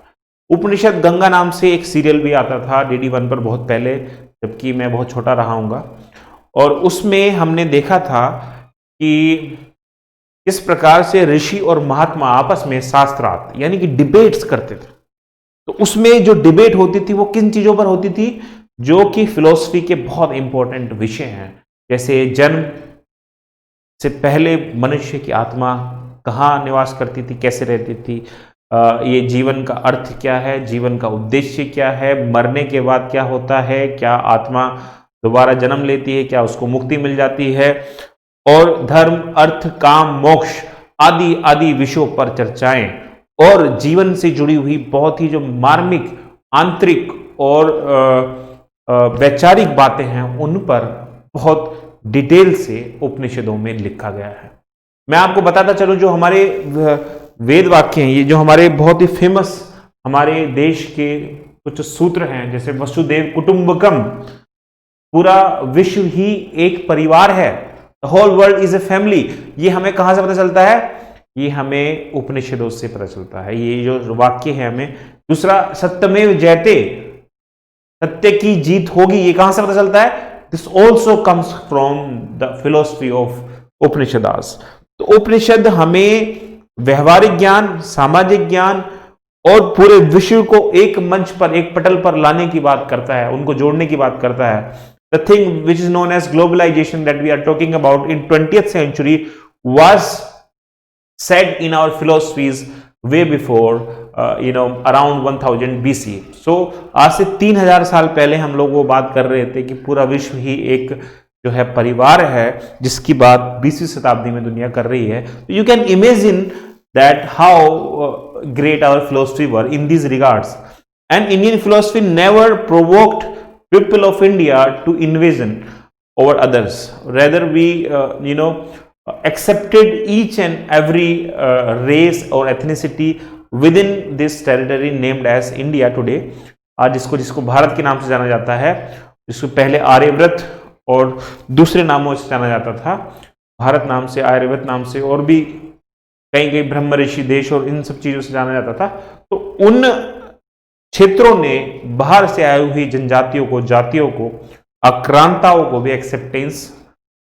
[SPEAKER 1] उपनिषद गंगा नाम से एक सीरियल भी आता था DD1 पर बहुत पहले, जबकि मैं बहुत छोटा रहा हूँगा, और उसमें हमने देखा था कि किस प्रकार से ऋषि और महात्मा आपस में शास्त्रार्थ यानी कि डिबेट्स करते थे। तो उसमें जो डिबेट होती थी वो किन चीजों पर होती थी? जो कि फिलॉसफी के बहुत इंपॉर्टेंट विषय हैं, जैसे जन्म से पहले मनुष्य की आत्मा कहाँ निवास करती थी, कैसे रहती थी, ये जीवन का अर्थ क्या है, जीवन का उद्देश्य क्या है, मरने के बाद क्या होता है, क्या आत्मा दोबारा जन्म लेती है, क्या उसको मुक्ति मिल जाती है, और धर्म, अर्थ, काम, मोक्ष आदि आदि विषयों पर चर्चाएं और जीवन से जुड़ी हुई बहुत ही जो मार्मिक, आंतरिक और वैचारिक बातें हैं, उन पर बहुत डिटेल से उपनिषदों में लिखा गया है। मैं आपको बताता चलूं, जो हमारे वेद वाक्य हैं, ये जो हमारे बहुत ही फेमस हमारे देश के कुछ सूत्र हैं, जैसे वसुदेव कुटुंबकम, पूरा विश्व ही एक परिवार है, the whole world is a family, ये हमें कहां से पता चलता है? ये हमें उपनिषदों से पता चलता है। ये जो वाक्य है हमें, दूसरा सत्यमेव जयते, सत्य की जीत होगी, ये कहां से पता चलता है? This also comes from the philosophy of Upanishads. तो उपनिषद हमें व्यवहारिक ज्ञान, सामाजिक ज्ञान और पूरे विश्व को एक मंच पर, एक पटल पर लाने की बात करता है, उनको जोड़ने की बात करता है। The thing which is known as globalization that we are talking about in 20th century was said in our philosophies way before around 1000 BC. So आज से 3000 साल पहले हम लोग वो बात कर रहे थे कि पूरा विश्व ही एक जो है परिवार है, जिसकी बात 20वीं शताब्दी में दुनिया कर रही है। तो you can imagine that how great our philosophy were in these regards. And Indian philosophy never provoked people of India to invasion over others. Rather, we accepted each and every race or ethnicity within this territory named as India today. आज जिसको भारत के नाम से जाना जाता है, जिसको पहले आर्यव्रत और दूसरे नामों से जाना जाता था, भारत नाम से, आर्यव्रत नाम से, और भी कहीं कहीं ब्रह्म ऋषि देश और इन सब चीजों से जाना जाता था। तो उन क्षेत्रों ने बाहर से आई हुई जनजातियों को, जातियों को, आक्रांताओं को भी एक्सेप्टेंस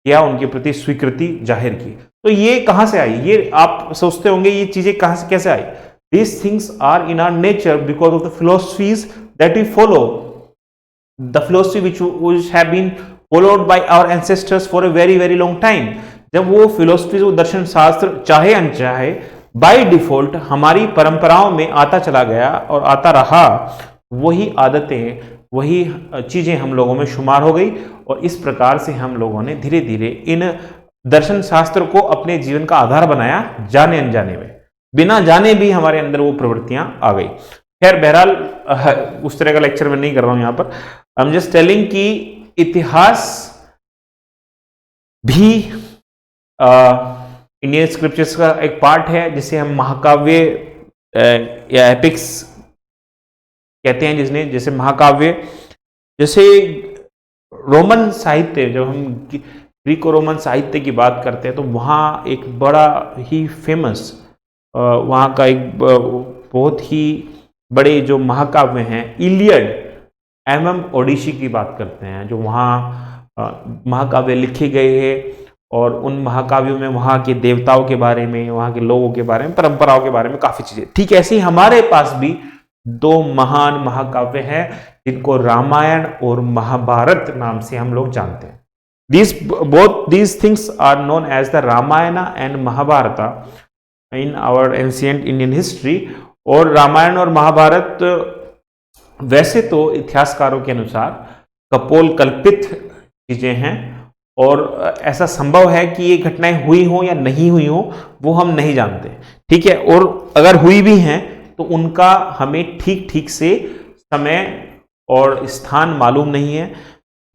[SPEAKER 1] किया, उनके प्रति स्वीकृति जाहिर की। तो ये कहां से आई? ये आप सोचते होंगे ये चीजें कहां से कैसे आई? These things are in our nature because of the philosophies that we follow, the philosophy which have been followed by our ancestors for a very very long time. जब वो फिलोसफी, वो दर्शन शास्त्र चाहे अनचाहे बाय डिफॉल्ट हमारी परंपराओं में आता चला गया और आता रहा, वही आदतें, वही चीजें हम लोगों में शुमार हो गई, और इस प्रकार से हम लोगों ने धीरे धीरे इन दर्शन शास्त्र को अपने जीवन का आधार बनाया, जाने अनजाने में, बिना जाने भी हमारे अंदर वो प्रवृत्तियां आ गई। खैर बहरहाल उस तरह का लेक्चर मैं नहीं कर रहा हूं यहां पर। आई एम जस्ट टेलिंग कि इतिहास भी इंडियन स्क्रिप्चर्स का एक पार्ट है, जिसे हम महाकाव्य या एपिक्स कहते हैं, जैसे महाकाव्य, जैसे रोमन साहित्य, जब हम ग्रीको रोमन साहित्य की बात करते हैं तो वहाँ एक बड़ा ही फेमस, वहाँ का एक बहुत ही बड़े जो महाकाव्य हैं, इलियड एवं ओडिसी की बात करते हैं, जो वहाँ महाकाव्य लिखे गए हैं, और उन महाकाव्यों में वहाँ के देवताओं के बारे में, वहाँ के लोगों के बारे में, परंपराओं के बारे में काफी चीजें। ठीक ऐसे ही हमारे पास भी दो महान महाकाव्य हैं, जिनको रामायण और महाभारत नाम से हम लोग जानते हैं। Both these things are known as the Ramayana and Mahabharata in our ancient Indian history. और रामायण और महाभारत वैसे तो इतिहासकारों के अनुसार कपोल कल्पित चीजें हैं, और ऐसा संभव है कि ये घटनाएं हुई हो या नहीं हुई हो, वो हम नहीं जानते। ठीक है, और अगर हुई भी हैं तो उनका हमें ठीक ठीक से समय और स्थान मालूम नहीं है।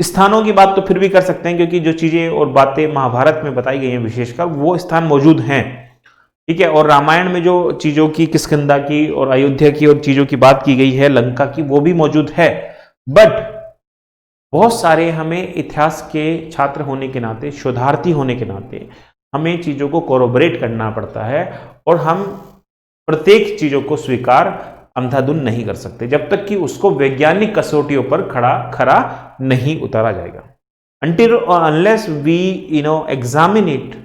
[SPEAKER 1] स्थानों की बात तो फिर भी कर सकते हैं, क्योंकि जो चीजें और बातें महाभारत में बताई गई हैं विशेषकर, वो स्थान मौजूद हैं। ठीक है, और रामायण में जो चीजों की, किष्किंधा की और अयोध्या की और चीजों की बात की गई है, लंका की, वो भी मौजूद है। बट बहुत सारे हमें इतिहास के छात्र होने के नाते, शोधार्थी होने के नाते, हमें चीजों को कोरोबरेट करना पड़ता है, और हम प्रत्येक चीजों को स्वीकार अंधाधुन नहीं कर सकते जब तक कि उसको वैज्ञानिक कसौटियों पर खरा नहीं उतारा जाएगा। Until or unless we examine it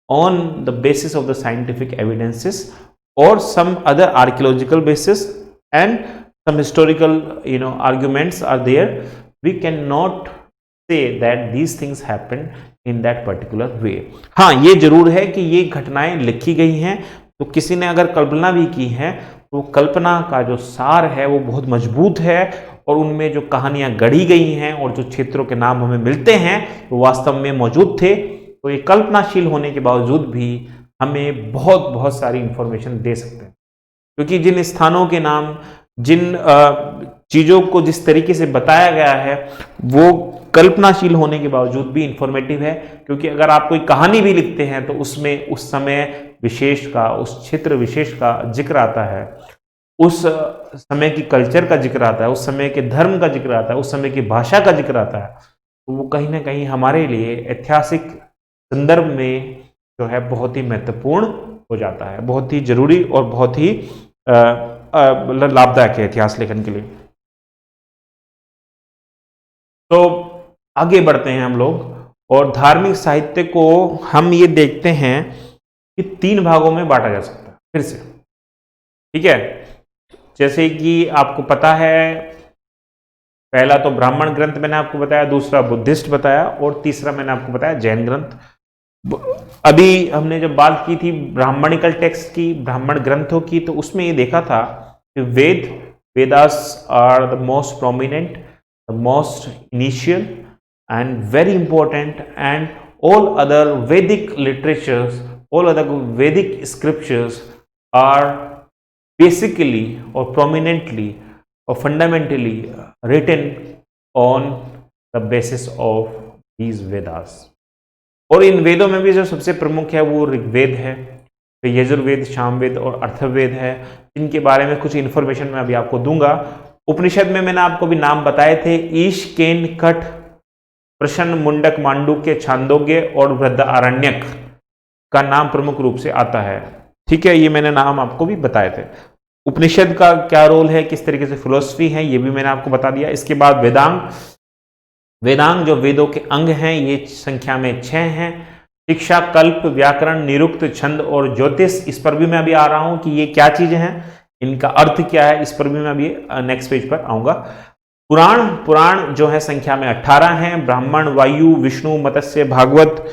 [SPEAKER 1] on the basis of the scientific evidences or some other archaeological basis and some historical arguments are there, we cannot say that these things happened in that particular way. हाँ, ये जरूर है कि ये घटनाएं लिखी गई हैं, तो किसी ने अगर कल्पना भी की है तो कल्पना का जो सार है वो बहुत मजबूत है, और उनमें जो कहानियां गढ़ी गई हैं और जो क्षेत्रों के नाम हमें मिलते हैं वो वास्तव में मौजूद थे। तो ये कल्पनाशील होने के बावजूद भी हमें बहुत बहुत सारी इंफॉर्मेशन दे सकते हैं। क्योंकि जिन स्थानों के नाम, जिन चीजों को जिस तरीके से बताया गया है वो कल्पनाशील होने के बावजूद भी इंफॉर्मेटिव है। क्योंकि अगर आप कोई कहानी भी लिखते हैं तो उसमें उस समय विशेष का, उस क्षेत्र विशेष का जिक्र आता है, उस समय की कल्चर का जिक्र आता है, उस समय के धर्म का जिक्र आता है, उस समय की भाषा का जिक्र आता है, तो वो कहीं ना कहीं हमारे लिए ऐतिहासिक संदर्भ में जो है बहुत ही महत्वपूर्ण हो जाता है, बहुत ही जरूरी और बहुत ही लाभदायक है इतिहास लेखन के लिए। तो आगे बढ़ते हैं हम लोग और धार्मिक साहित्य को हम ये देखते हैं कि 3 भागों में बांटा जा सकता है फिर से, ठीक है। जैसे कि आपको पता है, पहला तो ब्राह्मण ग्रंथ मैंने आपको बताया, दूसरा बुद्धिस्ट बताया और तीसरा मैंने आपको बताया जैन ग्रंथ। अभी हमने जब बात की थी ब्राह्मणिकल टेक्स्ट की, ब्राह्मण ग्रंथों की, तो उसमें ये देखा था कि Vedas are the most prominent, the most initial and very important, and all other Vedic literatures, all other Vedic scriptures are basically or prominently or fundamentally written on the basis of these Vedas। और इन वेदों में भी जो सबसे प्रमुख है वो ऋग्वेद है, फिर यजुर्वेद, सामवेद और अथर्ववेद है, जिनके बारे में कुछ इंफॉर्मेशन मैं अभी आपको दूंगा। उपनिषद में मैंने आपको भी नाम बताए थे, ईश, केन, कठ, प्रश्न, मुंडक, मांडुक्य, छांदोग्य और बृहदारण्यक का नाम प्रमुख रूप से आता है, ठीक है। ये मैंने नाम आपको भी बताए थे। उपनिषद का क्या रोल है, किस तरीके से फिलोसफी है, ये भी मैंने आपको बता दिया। इसके बाद वेदांग, वेदांग जो वेदों के अंग हैं, ये संख्या में 6 हैं। शिक्षा, कल्प, व्याकरण, निरुक्त, छंद और ज्योतिष, इस पर भी मैं अभी आ रहा हूं कि ये क्या चीजें हैं, इनका अर्थ क्या है, इस पर भी मैं अभी नेक्स्ट पेज पर आऊंगा। पुराण, पुराण जो है संख्या में 18 हैं। ब्राह्मण, वायु, विष्णु, मत्स्य, भागवत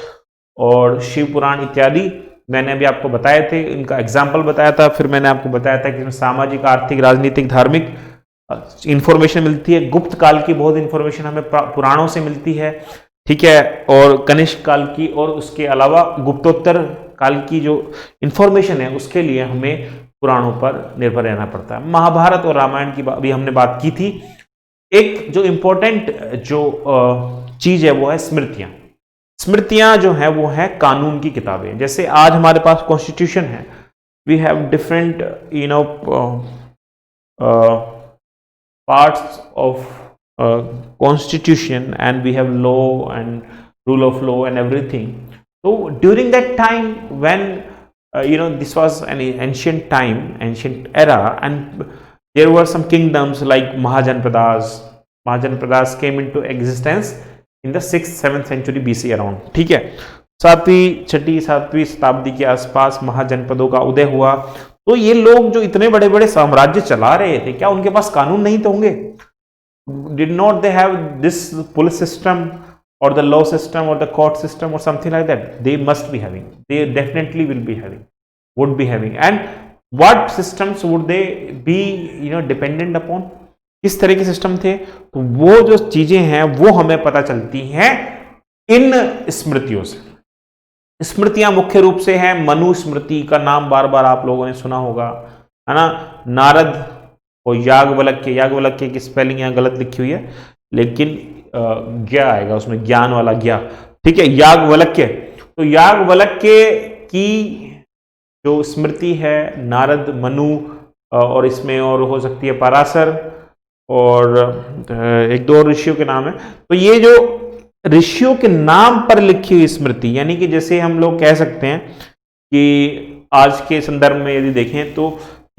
[SPEAKER 1] और शिव पुराण इत्यादि मैंने अभी आपको बताए थे, इनका एग्जाम्पल बताया था। फिर मैंने आपको बताया था कि इसमें सामाजिक, आर्थिक, राजनीतिक, धार्मिक इंफॉर्मेशन मिलती है। गुप्त काल की बहुत इंफॉर्मेशन हमें पुराणों से मिलती है, ठीक है। और कनिष्क काल की और उसके अलावा गुप्तोत्तर काल की जो इंफॉर्मेशन है उसके लिए हमें पुराणों पर निर्भर रहना पड़ता है। महाभारत और रामायण की अभी हमने बात की थी। एक जो इंपॉर्टेंट जो चीज है वो है स्मृतियां। स्मृतियां जो है वो है कानून की किताबें। जैसे आज हमारे पास कॉन्स्टिट्यूशन है, we have different parts of constitution and we have law and rule of law and everything. तो during that time when this was an ancient time, ancient era, and there were some kingdoms like Mahajanpadas. Mahajanpadas came into existence in the 6th 7th century BC around, ठीक है। 7वीं 7वीं शताब्दी के आसपास महाजनपदों का उदय हुआ। तो ये लोग जो इतने बड़े बड़े साम्राज्य चला रहे थे, क्या उनके पास कानून नहीं तो होंगे? Did not they have this police system or the law system or the court system or something like that? They must be having, they definitely will be having, would be having. And what systems would they be dependent upon? किस तरह के system थे? तो वो जो चीजें हैं वो हमें पता चलती हैं इन स्मृतियों से। स्मृतियां मुख्य रूप से हैं मनु स्मृति का नाम बार बार आप लोगों ने सुना होगा, है ना। नारद और याज्ञवल्क्य, याज्ञवल्क्य की स्पेलिंग यहां गलत लिखी हुई है, लेकिन ज्ञा आएगा उसमें, ज्ञान वाला ज्ञा, ठीक है। याज्ञवल्क्य, तो याज्ञवल्क्य की जो स्मृति है, नारद, मनु और इसमें और हो सकती है पराशर और एक दो और ऋषियों के नाम है। तो ये जो ऋषियों के नाम पर लिखी हुई स्मृति, यानी कि जैसे हम लोग कह सकते हैं कि आज के संदर्भ में यदि देखें तो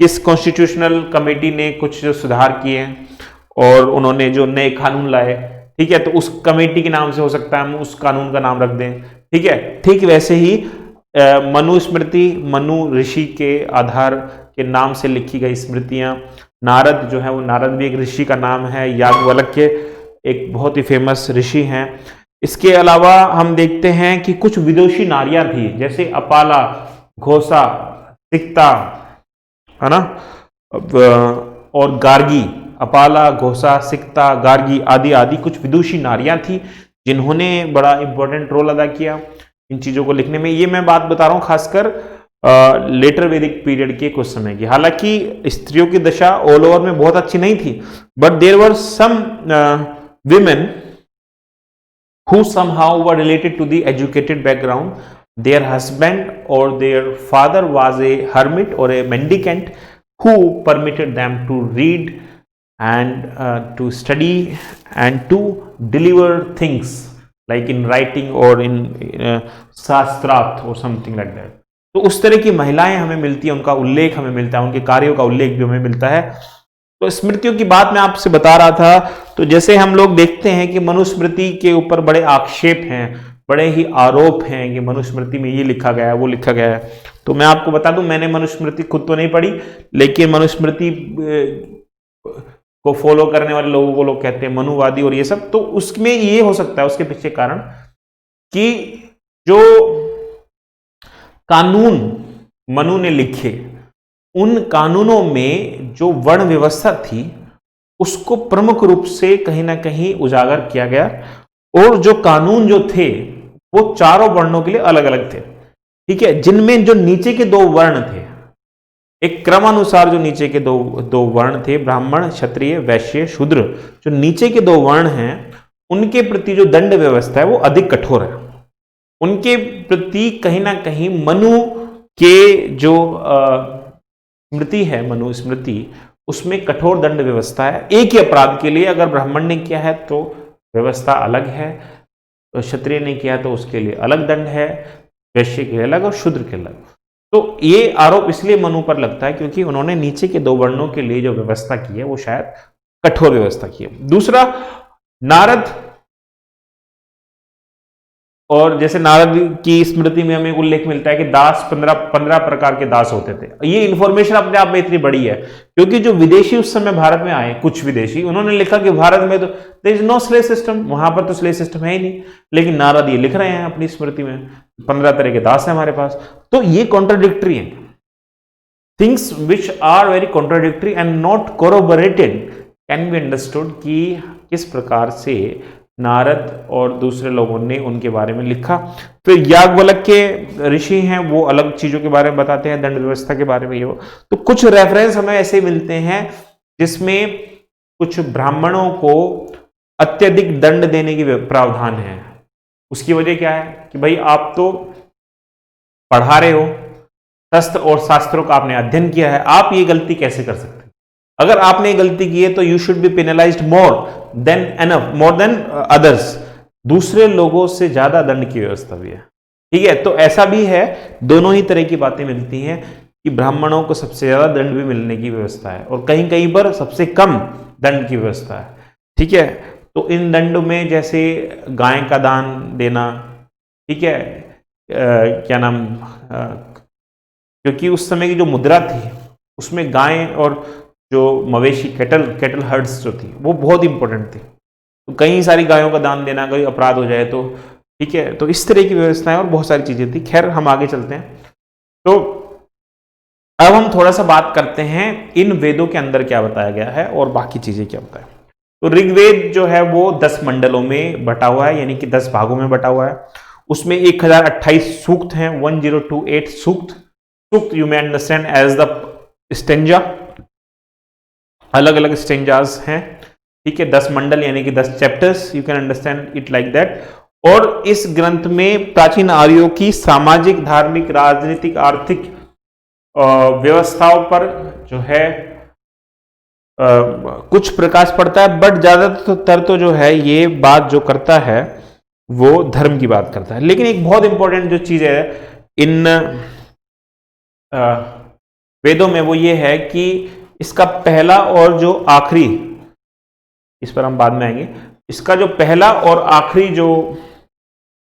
[SPEAKER 1] किस कॉन्स्टिट्यूशनल कमेटी ने कुछ जो सुधार किए और उन्होंने जो नए कानून लाए, ठीक है, तो उस कमेटी के नाम से हो सकता है हम उस कानून का नाम रख दें, ठीक है। ठीक वैसे ही मनु स्मृति, मनु ऋषि के आधार के नाम से लिखी गई स्मृतियां। नारद जो है वो, नारद भी एक ऋषि का नाम है। याज्ञवल्क्य एक बहुत ही फेमस ऋषि हैं। इसके अलावा हम देखते हैं कि कुछ विदुषी नारियां थी, जैसे अपाला, घोषा, सिक्ता, है ना, और गार्गी। अपाला, घोषा, सिक्ता, गार्गी आदि आदि कुछ विदुषी नारियां थी जिन्होंने बड़ा इंपॉर्टेंट रोल अदा किया इन चीजों को लिखने में। ये मैं बात बता रहा हूं खासकर लेटर वैदिक पीरियड के कुछ समय की। हालांकि स्त्रियों की दशा ऑल ओवर में बहुत अच्छी नहीं थी, but there were some women who somehow were related to the educated background. Their husband or their father was a hermit or a mendicant who permitted them to read and to study and to deliver things like in writing or in शास्त्रार्थ or something like that. तो उस तरह की महिलाएं हमें मिलती है, उनका उल्लेख हमें मिलता है, उनके कार्यों का उल्लेख भी हमें मिलता है। तो स्मृतियों की बात मैं आपसे बता रहा था। तो जैसे हम लोग देखते हैं कि मनुस्मृति के ऊपर बड़े आक्षेप हैं, बड़े ही आरोप हैं कि मनुस्मृति में ये लिखा गया है, वो लिखा गया है। तो मैं आपको बता दूं, मैंने मनुस्मृति खुद तो नहीं पढ़ी, लेकिन मनुस्मृति को फॉलो करने वाले लोगों को लोग कहते हैं मनुवादी और ये सब। तो उसमें ये हो सकता है उसके पीछे कारण कि जो कानून मनु ने लिखे, उन कानूनों में जो वर्ण व्यवस्था थी उसको प्रमुख रूप से कहीं ना कहीं उजागर किया गया, और जो कानून जो थे वो चारों वर्णों के लिए अलग अलग थे, ठीक है, जिनमें जो नीचे के दो वर्ण थे, एक क्रमानुसार जो नीचे के दो वर्ण थे, ब्राह्मण, क्षत्रिय, वैश्य, शूद्र, जो नीचे के दो वर्ण हैं उनके प्रति जो दंड व्यवस्था है वो अधिक कठोर है। उनके प्रति कहीं ना कहीं मनु के जो स्मृति है, मनु स्मृति, उसमें कठोर दंड व्यवस्था है। एक ही अपराध के लिए अगर ब्राह्मण ने किया है तो व्यवस्था अलग है, तो क्षत्रिय ने किया तो उसके लिए अलग दंड है, वैश्य के अलग और शूद्र के अलग। तो ये आरोप इसलिए मनु पर लगता है क्योंकि उन्होंने नीचे के दो वर्णों के लिए जो व्यवस्था की है वो शायद कठोर व्यवस्था की है। दूसरा, नारद, और जैसे नारद की स्मृति में हमें उल्लेख मिलता है कि दास 15 प्रकार के दास होते थे। ये इंफॉर्मेशन अपने आप में इतनी बड़ी है क्योंकि जो विदेशी उस समय भारत में आए, कुछ विदेशी, उन्होंने लिखा कि भारत में तो there is no slave system, वहां पर तो स्लेव सिस्टम है ही नहीं, लेकिन नारद ये लिख रहे हैं अपनी स्मृति में 15 तरह के दास है हमारे पास। तो ये कॉन्ट्राडिक्टरी है, things which are very contradictory and not corroborated can be understood कि किस प्रकार से नारद और दूसरे लोगों ने उनके बारे में लिखा। फिर याज्ञवल्क्य के ऋषि हैं, वो अलग चीजों के बारे में बताते हैं, दंड व्यवस्था के बारे में ये वो। तो कुछ रेफरेंस हमें ऐसे मिलते हैं जिसमें कुछ ब्राह्मणों को अत्यधिक दंड देने की प्रावधान है। उसकी वजह क्या है कि भाई आप तो पढ़ा रहे हो, शस्त्र और शास्त्रों का आपने अध्ययन किया है, आप ये गलती कैसे कर सकते हैं? अगर आपने गलती की है तो you should be penalised more than others. दूसरे लोगों से ज्यादा दंड की व्यवस्था भी है, ठीक है। तो ऐसा भी है, दोनों ही तरह की बातें मिलती हैं कि ब्राह्मणों को सबसे ज्यादा दंड भी मिलने की व्यवस्था है और कहीं कहीं पर सबसे कम दंड की व्यवस्था है, ठीक है। तो इन दंड में जैसे गाय का दान देना, ठीक है, क्या नाम, क्योंकि उस समय की जो मुद्रा थी उसमें गाय और जो मवेशी कैटल हर्ड्स जो थी वो बहुत इंपॉर्टेंट थी। तो कई सारी गायों का दान देना, कोई अपराध हो जाए तो, ठीक है। तो इस तरह की व्यवस्थाएं और बहुत सारी चीजें थी। खैर, हम आगे चलते हैं। तो अब हम थोड़ा सा बात करते हैं इन वेदों के अंदर क्या बताया गया है और बाकी चीजें क्या बताया। तो ऋग्वेद जो है वो 10 मंडलों में बटा हुआ है, यानी कि 10 भागों में बटा हुआ है। उसमें 1028 सूक्त हैं, 1028 सूक्त you may understand as the stanza, अलग अलग स्टेंजाज हैं, ठीक है। 10 मंडल यानी कि 10 chapters, you can understand it like that. और इस ग्रंथ में प्राचीन आर्यों की सामाजिक, धार्मिक, राजनीतिक, आर्थिक व्यवस्थाओं पर जो है कुछ प्रकाश पड़ता है, बट ज्यादातर तो जो है ये बात जो करता है वो धर्म की बात करता है। लेकिन एक बहुत इंपॉर्टेंट जो चीज है इन वेदों में वो ये है कि इसका पहला और जो आखिरी, इस पर हम बाद में आएंगे, इसका जो पहला और आखिरी जो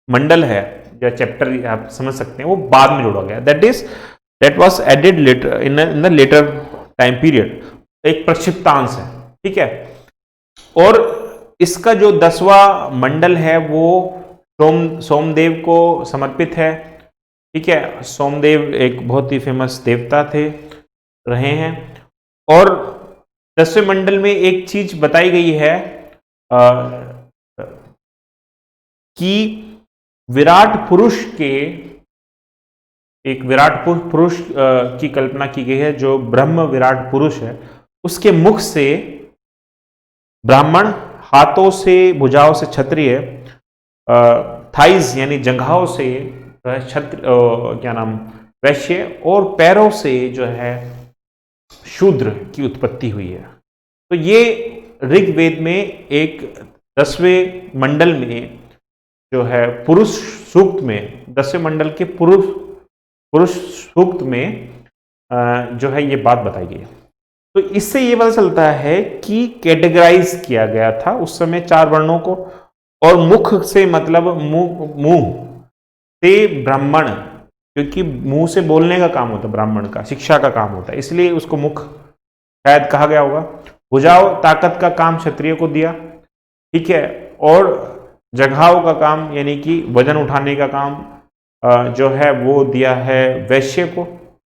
[SPEAKER 1] मंडल है या चैप्टर आप समझ सकते हैं वो बाद में जोड़ा गया, that was added later in the later time period, एक प्रक्षिप्तांश है, ठीक है। और इसका जो 10वां मंडल है वो सोमदेव को समर्पित है, ठीक है। सोमदेव एक बहुत ही फेमस देवता थे, रहे हैं। और 10वें मंडल में एक चीज बताई गई है कि विराट पुरुष के एक विराट पुरुष की कल्पना की गई है, जो ब्रह्म विराट पुरुष है, उसके मुख से ब्राह्मण, हाथों से भुजाओं से क्षत्रिय, थाइज यानी जंघाओं से क्षत्र क्या नाम वैश्य, और पैरों से जो है शूद्र की उत्पत्ति हुई है। तो ये ऋग्वेद में एक 10वें मंडल में जो है पुरुष सूक्त में, 10वें मंडल के पुरुष सूक्त में जो है ये बात बताई गई है। तो इससे ये पता चलता है कि कैटेगराइज किया गया था उस समय 4 वर्णों को, और मुख से मतलब मुंह से ब्राह्मण, क्योंकि मुंह से बोलने का काम होता है ब्राह्मण का, शिक्षा का काम होता है, इसलिए उसको मुख शायद कहा गया होगा। भुजाओं, ताकत का काम क्षत्रिय को दिया, ठीक है, और जंघाओं का काम यानी कि वजन उठाने का काम जो है वो दिया है वैश्य को,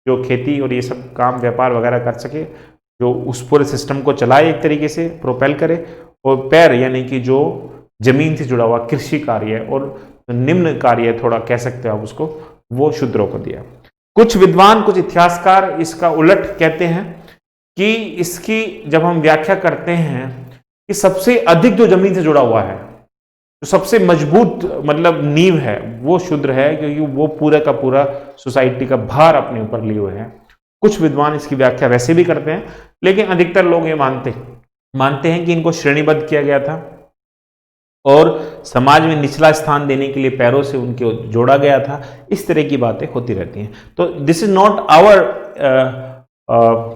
[SPEAKER 1] जो खेती और ये सब काम व्यापार वगैरह कर सके, जो उस पूरे सिस्टम को चलाए, एक तरीके से प्रोपेल करे। और पैर यानी कि जो जमीन से जुड़ा हुआ कृषि कार्य और निम्न कार्य थोड़ा कह सकते हो आप उसको, वो शूद्रों को दिया। कुछ विद्वान, कुछ इतिहासकार इसका उलट कहते हैं कि इसकी जब हम व्याख्या करते हैं कि सबसे अधिक जो जमीन से जुड़ा हुआ है, जो सबसे मजबूत मतलब नींव है, वो शूद्र है, क्योंकि वो पूरा का पूरा सोसाइटी का भार अपने ऊपर लिए हुए हैं। कुछ विद्वान इसकी व्याख्या वैसे भी करते हैं, लेकिन अधिकतर लोग ये मानते हैं कि इनको श्रेणीबद्ध किया गया था और समाज में निचला स्थान देने के लिए पैरों से उनको जोड़ा गया था। इस तरह की बातें होती रहती हैं। तो this is not our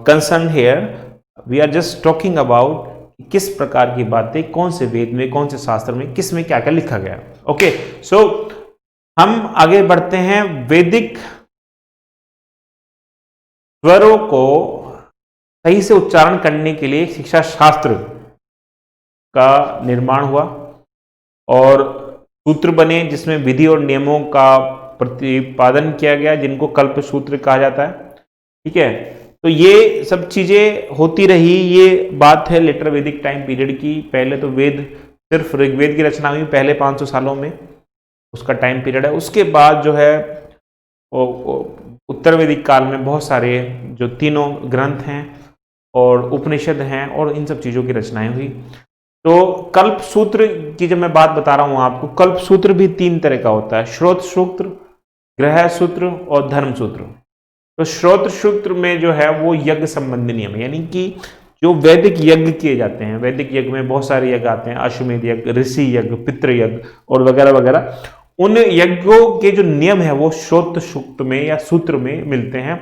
[SPEAKER 1] concern here, we are just talking about किस प्रकार की बातें कौन से वेद में, कौन से शास्त्र में, किस में क्या क्या लिखा गया। ओके, सो हम आगे बढ़ते हैं। वैदिक स्वरों को सही से उच्चारण करने के लिए शिक्षा शास्त्र का निर्माण हुआ और सूत्र बने, जिसमें विधि और नियमों का प्रतिपादन किया गया, जिनको कल्प सूत्र कहा जाता है। ठीक है, तो ये सब चीजें होती रही। ये बात है लेटर वैदिक टाइम पीरियड की। पहले तो वेद, सिर्फ ऋग्वेद की रचना हुई पहले 500 सालों में, उसका टाइम पीरियड है। उसके बाद जो है उत्तर वैदिक काल में बहुत सारे जो तीनों ग्रंथ हैं और उपनिषद हैं और इन सब चीज़ों की रचनाएं हुई। तो कल्प सूत्र की जब मैं बात बता रहा हूं आपको, कल्प सूत्र भी 3 तरह का होता है: श्रोत सूत्र, ग्रह सूत्र और धर्म सूत्र। तो श्रोत सूत्र में जो है वो यज्ञ संबंधी नियम, यानी कि जो वैदिक यज्ञ किए जाते हैं, वैदिक यज्ञ में बहुत सारे यज्ञ आते हैं, अश्वमेध यज्ञ, ऋषि यज्ञ, पितृ यज्ञ और वगैरह वगैरह। उन यज्ञों के जो नियम है वो श्रोत सूक्त में या सूत्र में मिलते हैं।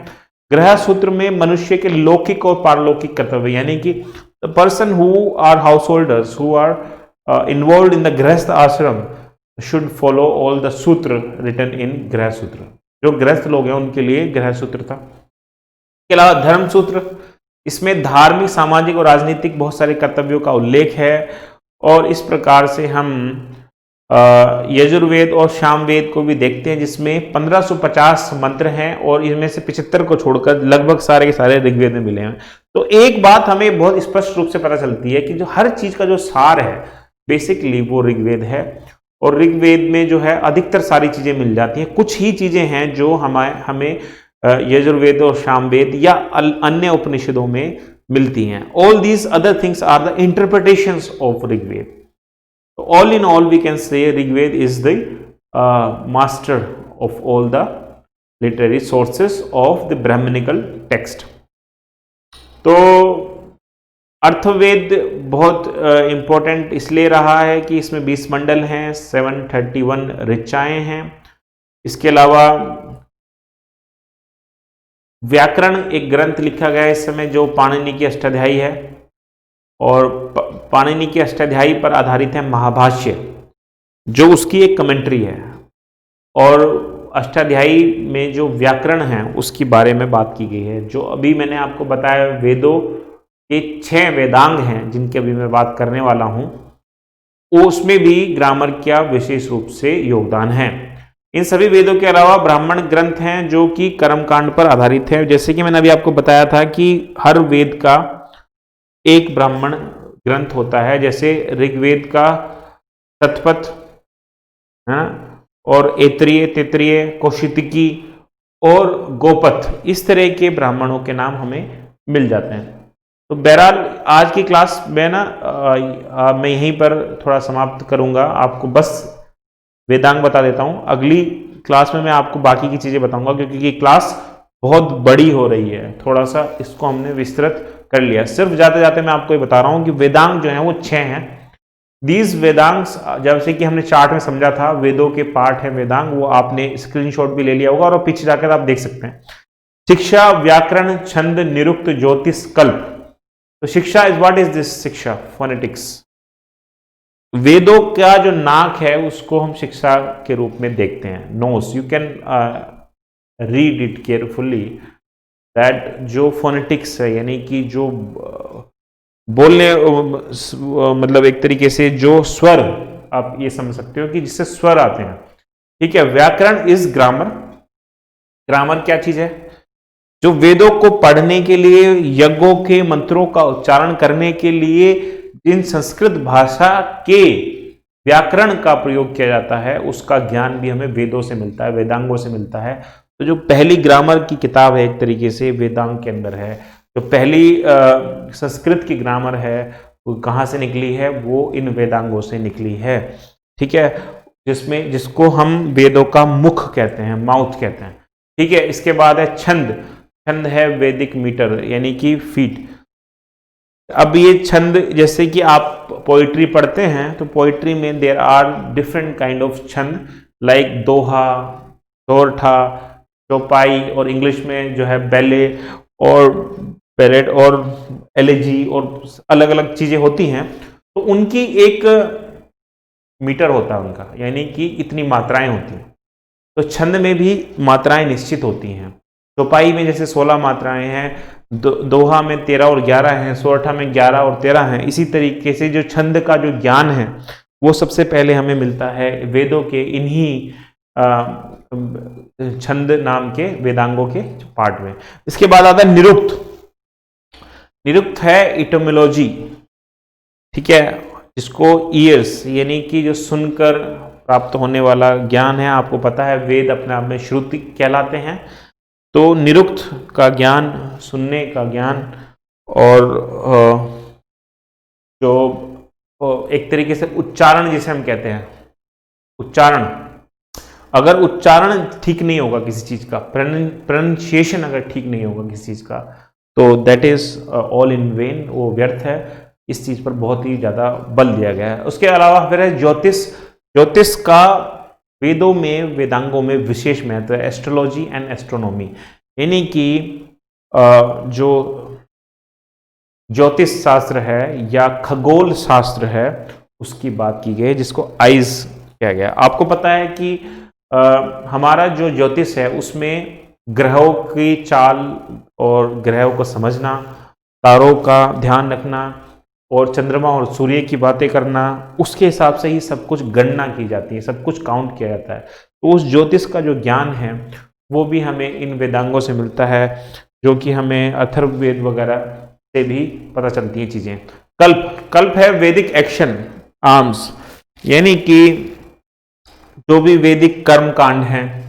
[SPEAKER 1] ग्रह सूत्र में मनुष्य के लौकिक और पारलौकिक कर्तव्य, यानी कि the person who are householders who are involve in the grihastha ashram should follow all the sutra written in Grihya Sutra. जो गृहस्थ लोग हैं उनके लिए गृह सूत्र था। इसके अलावा धर्म सूत्र, इसमें धार्मिक, सामाजिक और राजनीतिक बहुत सारे कर्तव्यों का उल्लेख है। और इस प्रकार से हम यजुर्वेद और सामवेद को भी देखते हैं, जिसमें 1550 मंत्र हैं और इनमें से 75 को छोड़कर लगभग सारे के सारे ऋग्वेद में मिले हैं। तो एक बात हमें बहुत स्पष्ट रूप से पता चलती है कि जो हर चीज का जो सार है बेसिकली वो ऋग्वेद है। और ऋग्वेद में जो है अधिकतर सारी चीजें मिल जाती हैं। कुछ ही चीजें हैं जो हमें यजुर्वेद और सामवेद या अन्य उपनिषदों में मिलती हैं। All these other things are the interpretations of Rigveda. All in all, we can say Rigved is the master of all the literary sources of the Brahmanical text. तो अर्थवेद बहुत इंपॉर्टेंट इसलिए रहा है कि इसमें 20 मंडल हैं, 731 ऋचाएं हैं। इसके अलावा व्याकरण एक ग्रंथ लिखा गया है इस समय, जो पाणिनि की अष्टाध्यायी है, और पाणिनि की अष्टाध्यायी पर आधारित है महाभाष्य, जो उसकी एक कमेंट्री है। और अष्टाध्यायी में जो व्याकरण है उसके बारे में बात की गई है। जो अभी मैंने आपको बताया वेदों के 6 वेदांग हैं जिनके अभी मैं बात करने वाला हूं, उसमें भी ग्रामर का विशेष रूप से योगदान है। इन सभी वेदों के अलावा ब्राह्मण ग्रंथ हैं जो कि कर्मकांड पर आधारित है। जैसे कि मैंने अभी आपको बताया था कि हर वेद का एक ब्राह्मण ग्रंथ होता है, जैसे ऋग्वेद का शतपथ और ऐतरेय, तैत्तिरीय, कौशितकी और गोपथ, इस तरह के ब्राह्मणों के नाम हमें मिल जाते हैं। तो बहरहाल आज की क्लास में ना मैं यहीं पर थोड़ा समाप्त करूंगा। आपको बस वेदांग बता देता हूं, अगली क्लास में मैं आपको बाकी की चीजें बताऊंगा, क्योंकि ये क्लास बहुत बड़ी हो रही है, थोड़ा सा इसको हमने विस्तृत कर लिया। सिर्फ जाते जाते मैं आपको ये बता रहा हूं कि वेदांग जो है वो 6 हैं। दीज वेदांग्स, जैसे कि हमने चार्ट में समझा था, वेदों के पार्ट है वेदांग, वो आपने स्क्रीनशॉट भी ले लिया होगा और पीछे जाकर आप देख सकते हैं। शिक्षा, व्याकरण, छंद, निरुक्त, ज्योतिष, कल्प। तो शिक्षा इज व्हाट इज दिस? शिक्षा फोनेटिक्स। वेदों का जो नाक है उसको हम शिक्षा के रूप में देखते हैं, नोस। You can read it carefully that जो फोनेटिक्स है, यानी कि जो बोलने मतलब एक तरीके से जो स्वर, आप ये समझ सकते हो कि जिससे स्वर आते हैं, ठीक है। व्याकरण इज ग्रामर। ग्रामर क्या चीज है? जो वेदों को पढ़ने के लिए, यज्ञों के मंत्रों का उच्चारण करने के लिए जिन संस्कृत भाषा के व्याकरण का प्रयोग किया जाता है, उसका ज्ञान भी हमें वेदों से मिलता है, वेदांगों से मिलता है। तो जो पहली ग्रामर की किताब है एक तरीके से वेदांग के अंदर है। जो पहली संस्कृत की ग्रामर है वो कहाँ से निकली है? वो इन वेदांगों से निकली है, ठीक है। जिसको हम वेदों का मुख कहते हैं, माउथ कहते हैं, ठीक है। इसके बाद है छंद। छंद है वैदिक मीटर, यानी कि फीट। अब ये छंद, जैसे कि आप पोइट्री पढ़ते हैं तो पोइट्री में there are different kind of chhand, like doha, soratha, chaupai, और इंग्लिश में जो है बैले और पेरेड और एलेजी और अलग अलग चीजें होती हैं। तो उनकी एक मीटर होता है उनका, यानी कि इतनी मात्राएं होती हैं। तो छंद में भी मात्राएं निश्चित होती हैं। चौपाई में जैसे 16 मात्राएं हैं, दोहा में 13 और 11 हैं, सोरठा में 11 और 13 हैं। इसी तरीके से जो छंद का जो ज्ञान है वो सबसे पहले हमें मिलता है वेदों के इन्हीं छंद नाम के वेदांगों के पार्ट में। इसके बाद आता है निरुक्त। निरुक्त है इटोमोलॉजी, ठीक है, जिसको ईयर्स, यानी कि जो सुनकर प्राप्त होने वाला ज्ञान है। आपको पता है वेद अपने आप में श्रुति कहलाते हैं। तो निरुक्त का ज्ञान, सुनने का ज्ञान, और जो एक तरीके से उच्चारण जिसे हम कहते हैं, उच्चारण, अगर उच्चारण ठीक नहीं होगा किसी चीज का, प्रोनाउंसिएशन अगर ठीक नहीं होगा किसी चीज का, तो that is all in when, वो व्यर्थ है। इस चीज पर बहुत ही ज्यादा बल दिया गया है। उसके अलावा फिर है ज्योतिष। ज्योतिष का वेदों में, वेदांगों में विशेष महत्व है। एस्ट्रोलॉजी एंड एस्ट्रोनॉमी, यानी कि जो ज्योतिष शास्त्र है या खगोल शास्त्र है उसकी बात की गई, जिसको आइज किया गया। आपको पता है कि हमारा जो ज्योतिष है उसमें ग्रहों की चाल और ग्रहों को समझना, तारों का ध्यान रखना और चंद्रमा और सूर्य की बातें करना, उसके हिसाब से ही सब कुछ गणना की जाती है, सब कुछ काउंट किया जाता है। तो उस ज्योतिष का जो ज्ञान है वो भी हमें इन वेदांगों से मिलता है, जो कि हमें अथर्ववेद वगैरह से भी पता चलती हैं चीजें। कल्प, कल्प है वैदिक एक्शन आर्म्स, यानी कि जो भी वैदिक कर्म कांड हैं,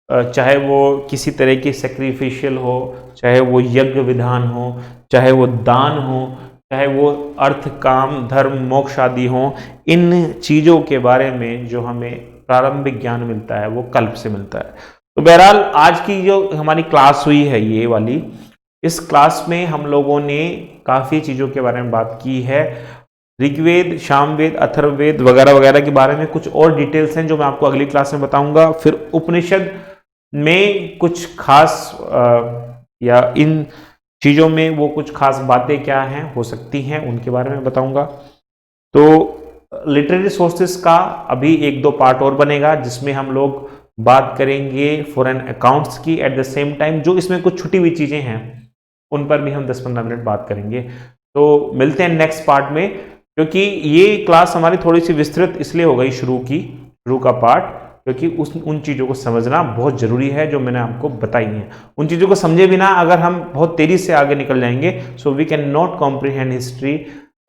[SPEAKER 1] चाहे वो किसी तरह की सेक्रीफिशियल हो, चाहे वो यज्ञ विधान हो, चाहे वो दान हो, चाहे वो अर्थ, काम, धर्म, मोक्ष आदि हो, इन चीजों के बारे में जो हमें प्रारंभिक ज्ञान मिलता है वो कल्प से मिलता है। तो बहरहाल आज की जो हमारी क्लास हुई है ये वाली, इस क्लास में हम लोगों ने काफी चीजों के बारे में बात की है। ऋग्वेद, सामवेद, अथर्ववेद वगैरह वगैरह के बारे में कुछ और डिटेल्स हैं जो मैं आपको अगली क्लास में बताऊंगा। फिर उपनिषद में कुछ खास या इन चीजों में वो कुछ खास बातें क्या हैं, हो सकती हैं, उनके बारे में बताऊंगा। तो लिटरेरी सोर्सेस का अभी 1-2 पार्ट और बनेगा, जिसमें हम लोग बात करेंगे फॉरेन अकाउंट्स की। एट द सेम टाइम जो इसमें कुछ छुटी हुई चीजें हैं उन पर भी हम 10-15 मिनट बात करेंगे। तो मिलते हैं नेक्स्ट पार्ट में, क्योंकि ये क्लास हमारी थोड़ी सी विस्तृत इसलिए हो गई शुरू का पार्ट, क्योंकि उन चीज़ों को समझना बहुत ज़रूरी है जो मैंने आपको बताई हैं। उन चीज़ों को समझे बिना अगर हम बहुत तेज़ी से आगे निकल जाएंगे, so we can not comprehend history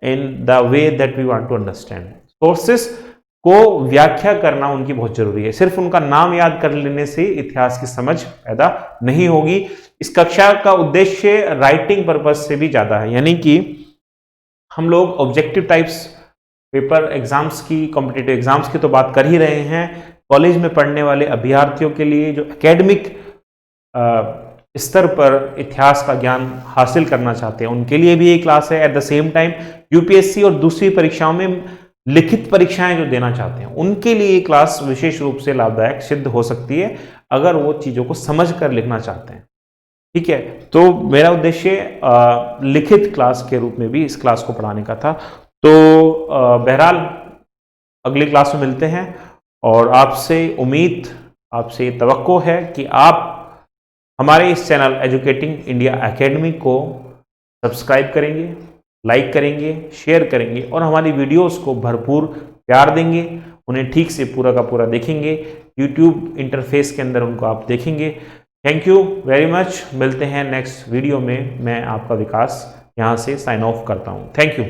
[SPEAKER 1] in the way that we want to understand. Sources को व्याख्या करना उनकी बहुत जरूरी है। सिर्फ उनका नाम याद कर लेने से इतिहास की समझ पैदा नहीं होगी। इस कक्षा का उद्देश्य राइटिंग पर्पज से भी ज्यादा है, यानी कि हम लोग ऑब्जेक्टिव टाइप्स पेपर एग्जाम्स की, कॉम्पिटिटिव एग्जाम्स की तो बात कर ही रहे हैं। कॉलेज में पढ़ने वाले अभ्यर्थियों के लिए जो एकेडमिक स्तर पर इतिहास का ज्ञान हासिल करना चाहते हैं उनके लिए भी ये क्लास है। Eight the same time UPSC और दूसरी परीक्षाओं में लिखित परीक्षाएं जो देना चाहते हैं उनके लिए ये क्लास विशेष रूप से लाभदायक सिद्ध हो सकती है, अगर वो चीज़ों को समझ कर लिखना चाहते हैं। ठीक है, तो मेरा उद्देश्य लिखित क्लास के रूप में भी इस क्लास को पढ़ाने का था। तो बहरहाल अगली क्लास में मिलते हैं, और आपसे उम्मीद, आपसे तवक्को है कि आप हमारे इस चैनल एजुकेटिंग इंडिया एकेडमी को सब्सक्राइब करेंगे, लाइक करेंगे, शेयर करेंगे और हमारी वीडियोस को भरपूर प्यार देंगे, उन्हें ठीक से पूरा का पूरा देखेंगे, यूट्यूब इंटरफेस के अंदर उनको आप देखेंगे। Thank you very much. मिलते हैं नेक्स्ट वीडियो में। मैं आपका विकास यहाँ से साइन ऑफ करता हूँ। Thank you.